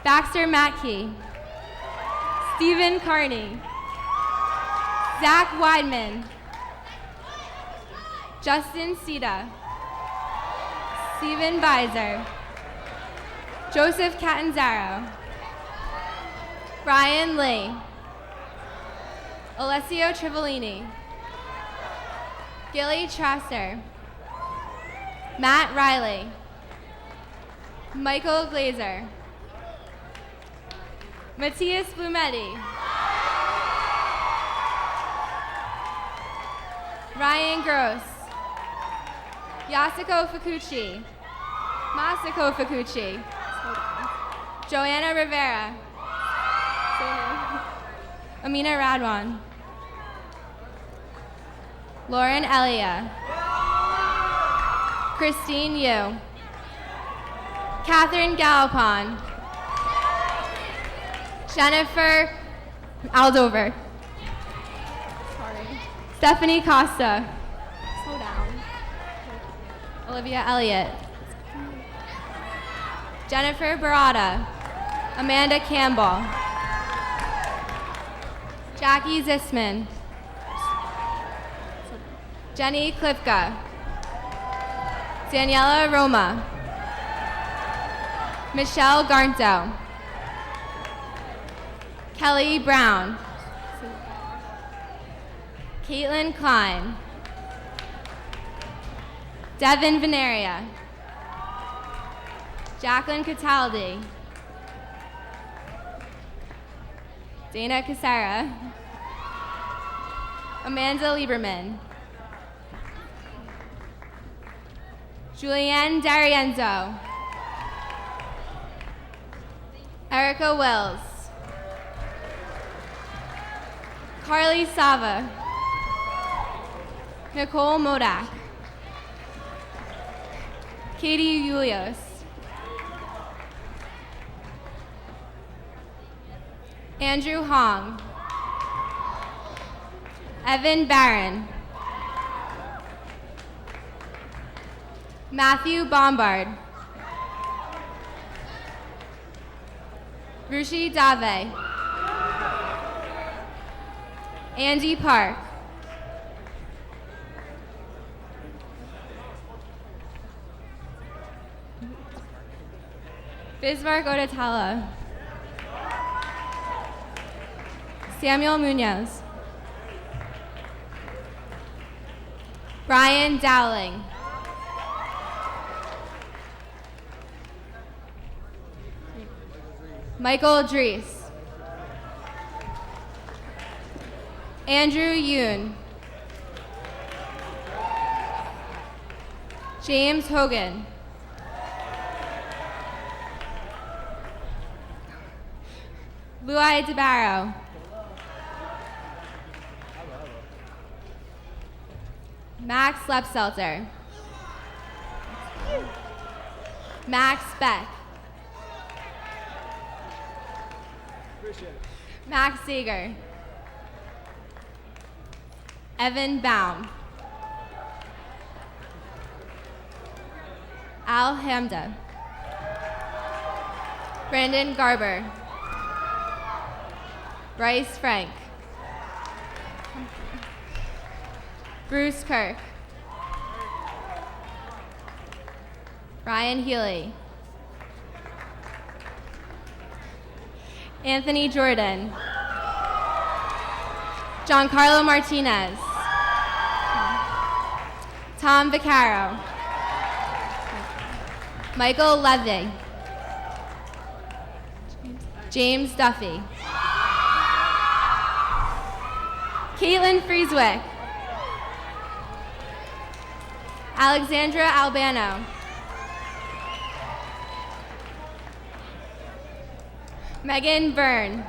Baxter Matkey. Stephen Carney. Zach Weidman. Justin Sita. Stephen Beiser. Joseph Catanzaro. Brian Lee. Alessio Trivolini. Gilly Trasser. Matt Riley. Michael Glazer. Matthias Blumetti. Ryan Gross. Yasuko Fukuchi. Masako Fukuchi. Joanna Rivera. Amina Radwan. Lauren Elia. Christine Yu. Catherine Galopon. Jennifer Aldover. Sorry. Stephanie Costa. Slow down. Olivia Elliott. Jennifer Barada. Amanda Campbell. Jackie Zisman. Jenny Klipka. Daniela Roma. Michelle Garnto. Kelly Brown. Caitlin Klein. Devin Veneria. Jacqueline Cataldi. Dana Casera. Amanda Lieberman. Julianne D'Arienzo. Erica Wills. Carly Sava. Nicole Modak. Katie Ulios. Andrew Hong. Evan Barron. Matthew Bombard. Rushi Dave. Andy Park. Bismarck Odatala. Samuel Munoz. Brian Dowling. Michael Drees. Andrew Yoon. James Hogan. Luai DeBarrow. Max Lepselter. Max Beck. Max Sager. Evan Baum. Al Hamda. Brandon Garber. Bryce Frank. Bruce Kirk. Ryan Healy. Anthony Jordan. Giancarlo Martinez. Tom Vaccaro. Michael Levy. James Duffy. Caitlin Frieswick. Alexandra Albano. Megan Byrne.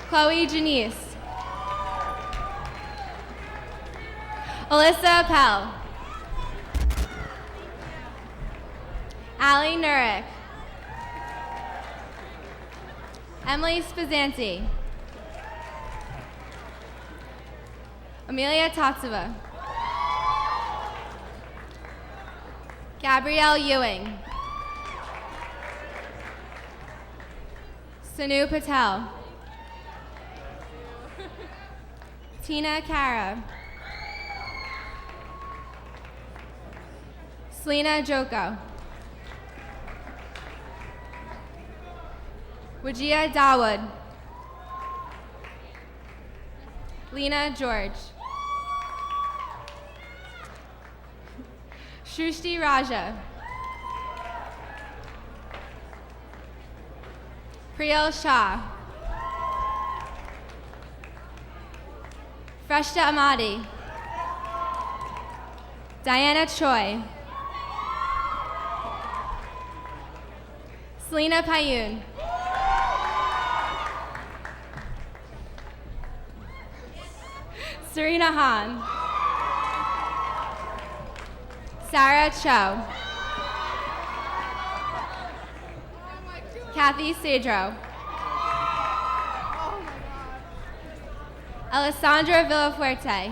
Chloe Janice. Alyssa Appel. Allie Nurek. Emily Spazanti. Amelia Tatseva. Gabrielle Ewing. Sanu Patel. Tina Kara. Selena Joko. Wajia Dawood. Lena George. Shrushti Raja. Priyal Shah. Freshta Ahmadi. Diana Choi. Selena Payun. Serena Han. Sarah Cho. Kathy Cedro. Alessandra Villafuerte.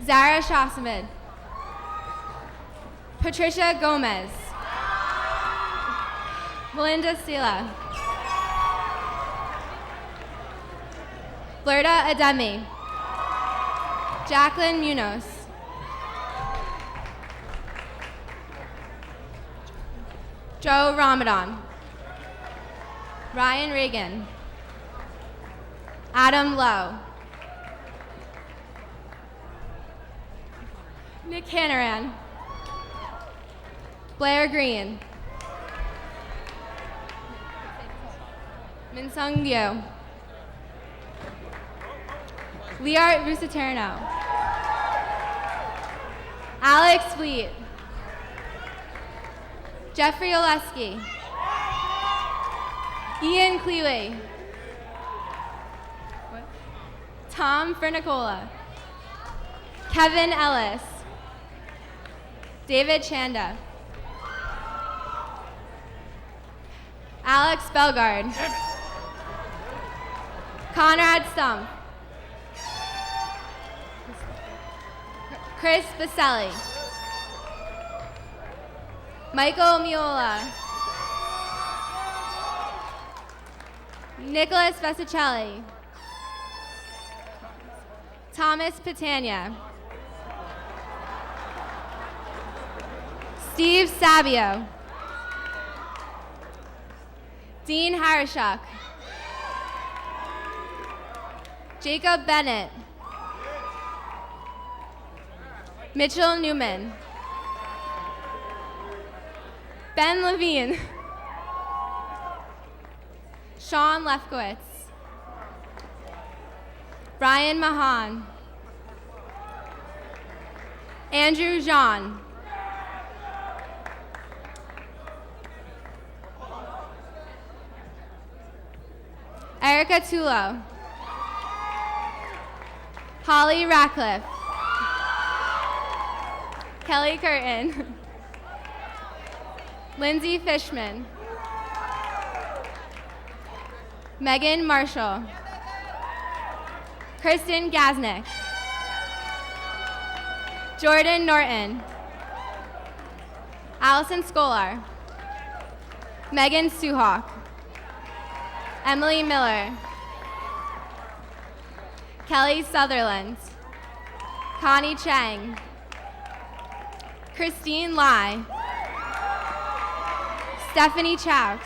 Zara Shasamid. Patricia Gomez. Melinda Sela. Flirta Ademi. Jacqueline Munoz. Joe Ramadan. Ryan Reagan. Adam Lowe. Nick Hannaran. Blair Green. Minsung Liu. Liart Rusaterno. Alex Fleet. Jeffrey Oleski. Ian Cleeway. Tom Fernicola. Kevin Ellis. David Chanda. Alex Belgard. Conrad Stump. Chris Baselli. Michael Miola. Nicholas Vesicelli. Thomas Patania. Steve Sabio. Dean Harishuk. Jacob Bennett. Mitchell Newman. Ben Levine. Sean Lefkowitz. Brian Mahan. Andrew Jean. Erica Tulo. Holly Ratcliffe. Kelly Curtin. Lindsay Fishman. Megan Marshall. Kristen Gaznick. Jordan Norton. Allison Skolar. Megan Suhawk. Emily Miller. Kelly Sutherland. Connie Chang. Christine Lai. Stephanie Chaux.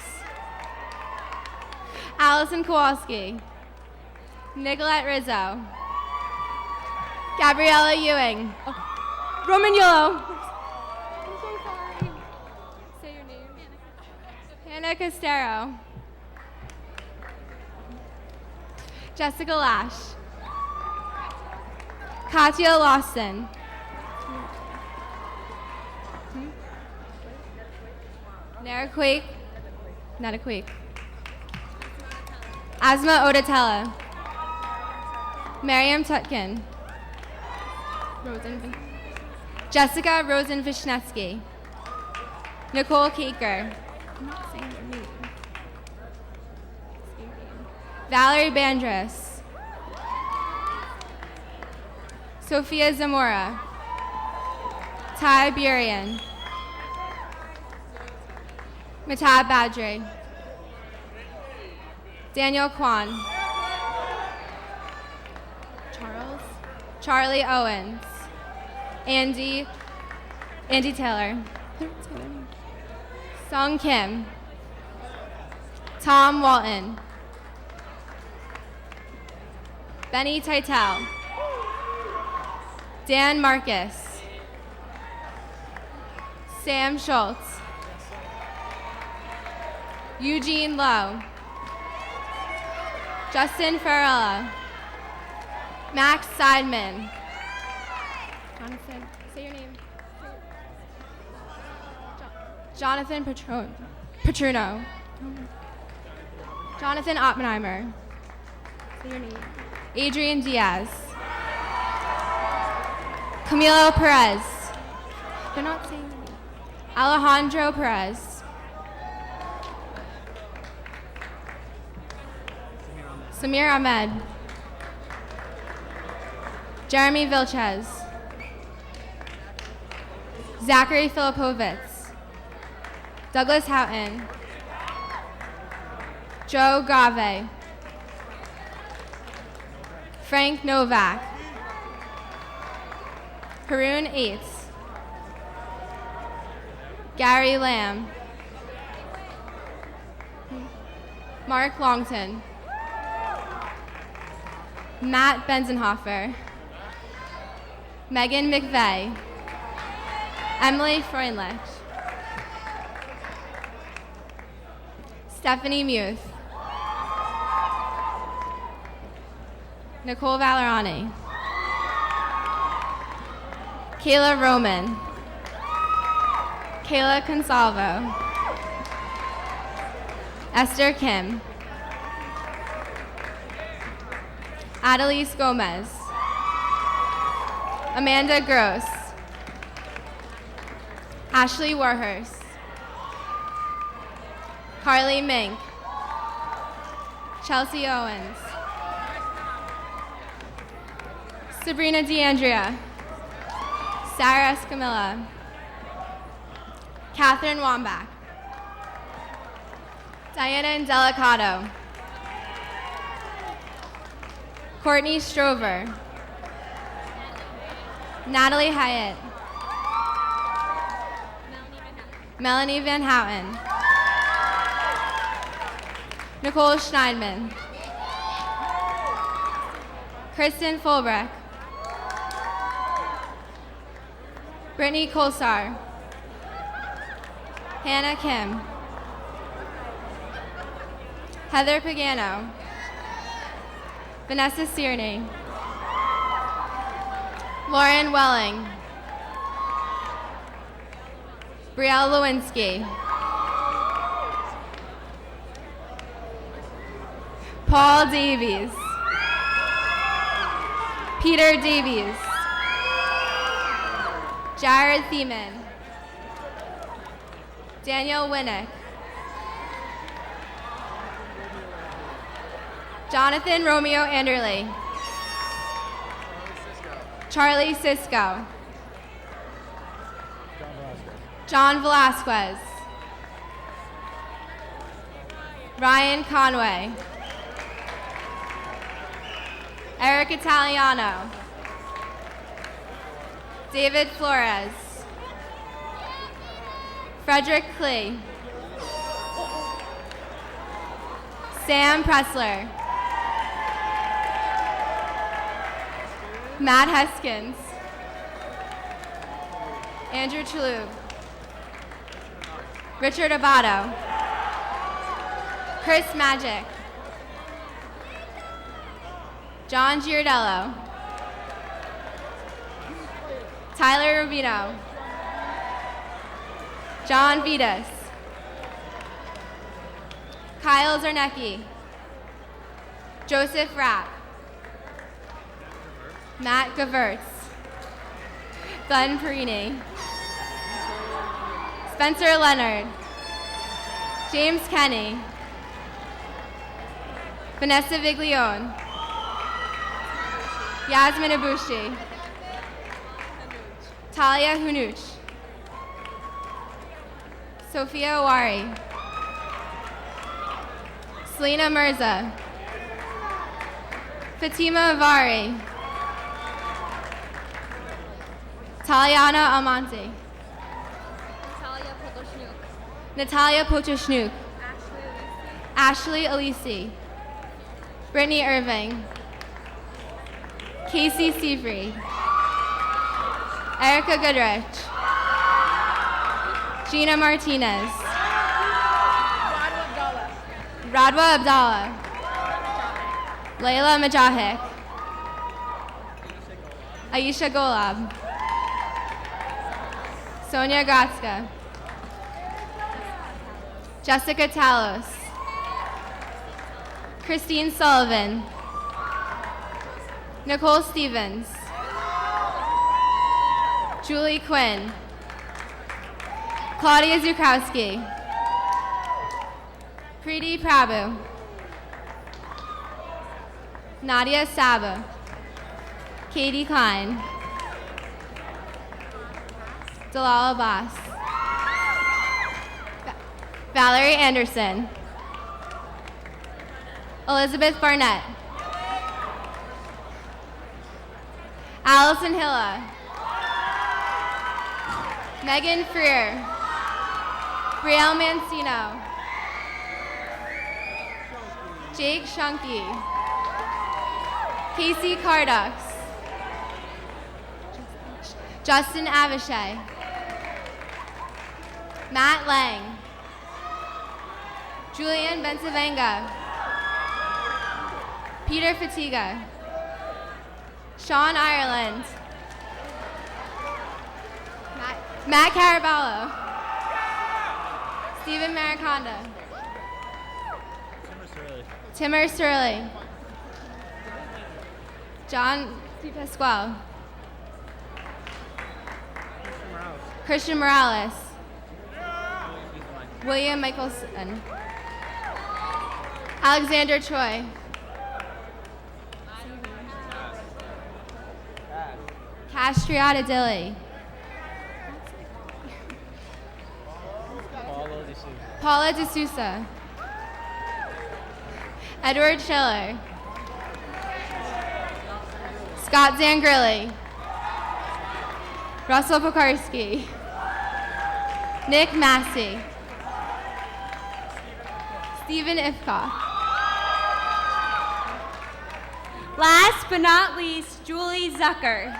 Allison Kowalski. Nicolette Rizzo. Gabriella Ewing. Oh. Roman Yolo. I'm so sorry. Say your name. Hannah Costero. Jessica Lash. Katya Lawson. Nara Quake. Not a Quake. Asma Odatella. Miriam Tutkin. Jessica Rosen Vishnetsky. Nicole Kaker. Valerie Bandras. Sophia Zamora. Ty Burian. Matab Badre. Daniel Kwan. Charlie Owens. Andy Taylor. Sung Kim. Tom Walton. Benny Titel. Dan Marcus. Sam Schultz. Eugene Lowe. Justin Farella. Max Seidman. Jonathan, say your name. Jonathan Petruno. Jonathan Oppenheimer. Say your name. Adrian Diaz. Camilo Perez. They're not saying your name. Alejandro Perez. Samir Ahmed. Jeremy Vilches. Zachary Filipovitz, Douglas Houghton, Joe Grave, Frank Novak, Haroon Aites, Gary Lamb, Mark Longton, Matt Benzenhofer, Megan McVeigh, Emily Freundlich, Stephanie Muth, Nicole Valerani, Kayla Roman, Kayla Consalvo, Esther Kim, Adelise Gomez, Amanda Gross, Ashley Warhurst, Carly Mink, Chelsea Owens, Sabrina DeAndrea, Sarah Escamilla, Catherine Wambach, Diana Delicato, Courtney Strover, Natalie Hyatt, Melanie Van Houten, Nicole Schneidman, Kristen Fulbreck, Brittany Kolsar, Hannah Kim, Heather Pagano, Vanessa Cierney, Lauren Welling, Brielle Lewinsky, Paul Davies, Peter Davies, Jared Thiemann, Daniel Winnick, Jonathan Romeo Anderley, Charlie Sisko, John Velasquez, Ryan Conway, Eric Italiano, David Flores, Frederick Klee, Sam Pressler, Matt Heskins, Andrew Chalub, Richard Abato, Chris Magic, John Giardello, Tyler Rubino, John Vitas, Kyle Zernecki, Joseph Rapp, Matt Gavertz, Glenn Perini, Spencer Leonard, James Kenny, Vanessa Viglione, Yasmin Abushi, Talia Hunuch, Sophia Awari, Selena Mirza, Fatima Avari, Taliana Almonte, Natalia Potoshnuk, Ashley Alisi, Brittany Irving, Casey Seafree, Erica Goodrich, Gina Martinez, Radwa Abdallah, Layla Majahik, Aisha Golab, Sonia Gratska, Jessica Talos, Christine Sullivan, Nicole Stevens, Julie Quinn, Claudia Zukowski, Preeti Prabhu, Nadia Saba, Katie Klein, Dalal Abbas. Valerie Anderson. Elizabeth Barnett. Allison Hilla. Megan Freer. Brielle Mancino. Jake Shunky. Casey Cardux. Justin Avishai. Matt Lang. Julian Bensavanga. Peter Fatiga. Sean Ireland. Matt Caraballo. Stephen Mariconda. Timur Surley. John D. Pasquale. Christian Morales. William Michelson. Alexander Choi. Castriata Dilly. Paula D'Souza. Edward Schiller. Scott Zangrilli. Russell Pokarski. Nick Massey. Stephen Ifkoff. Last but not least, Julie Zucker.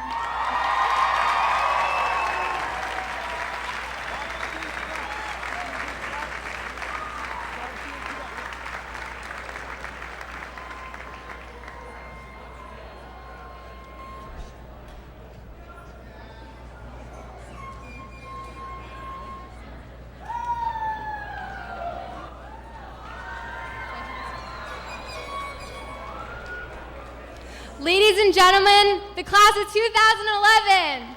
Ladies and gentlemen, the class of 2011.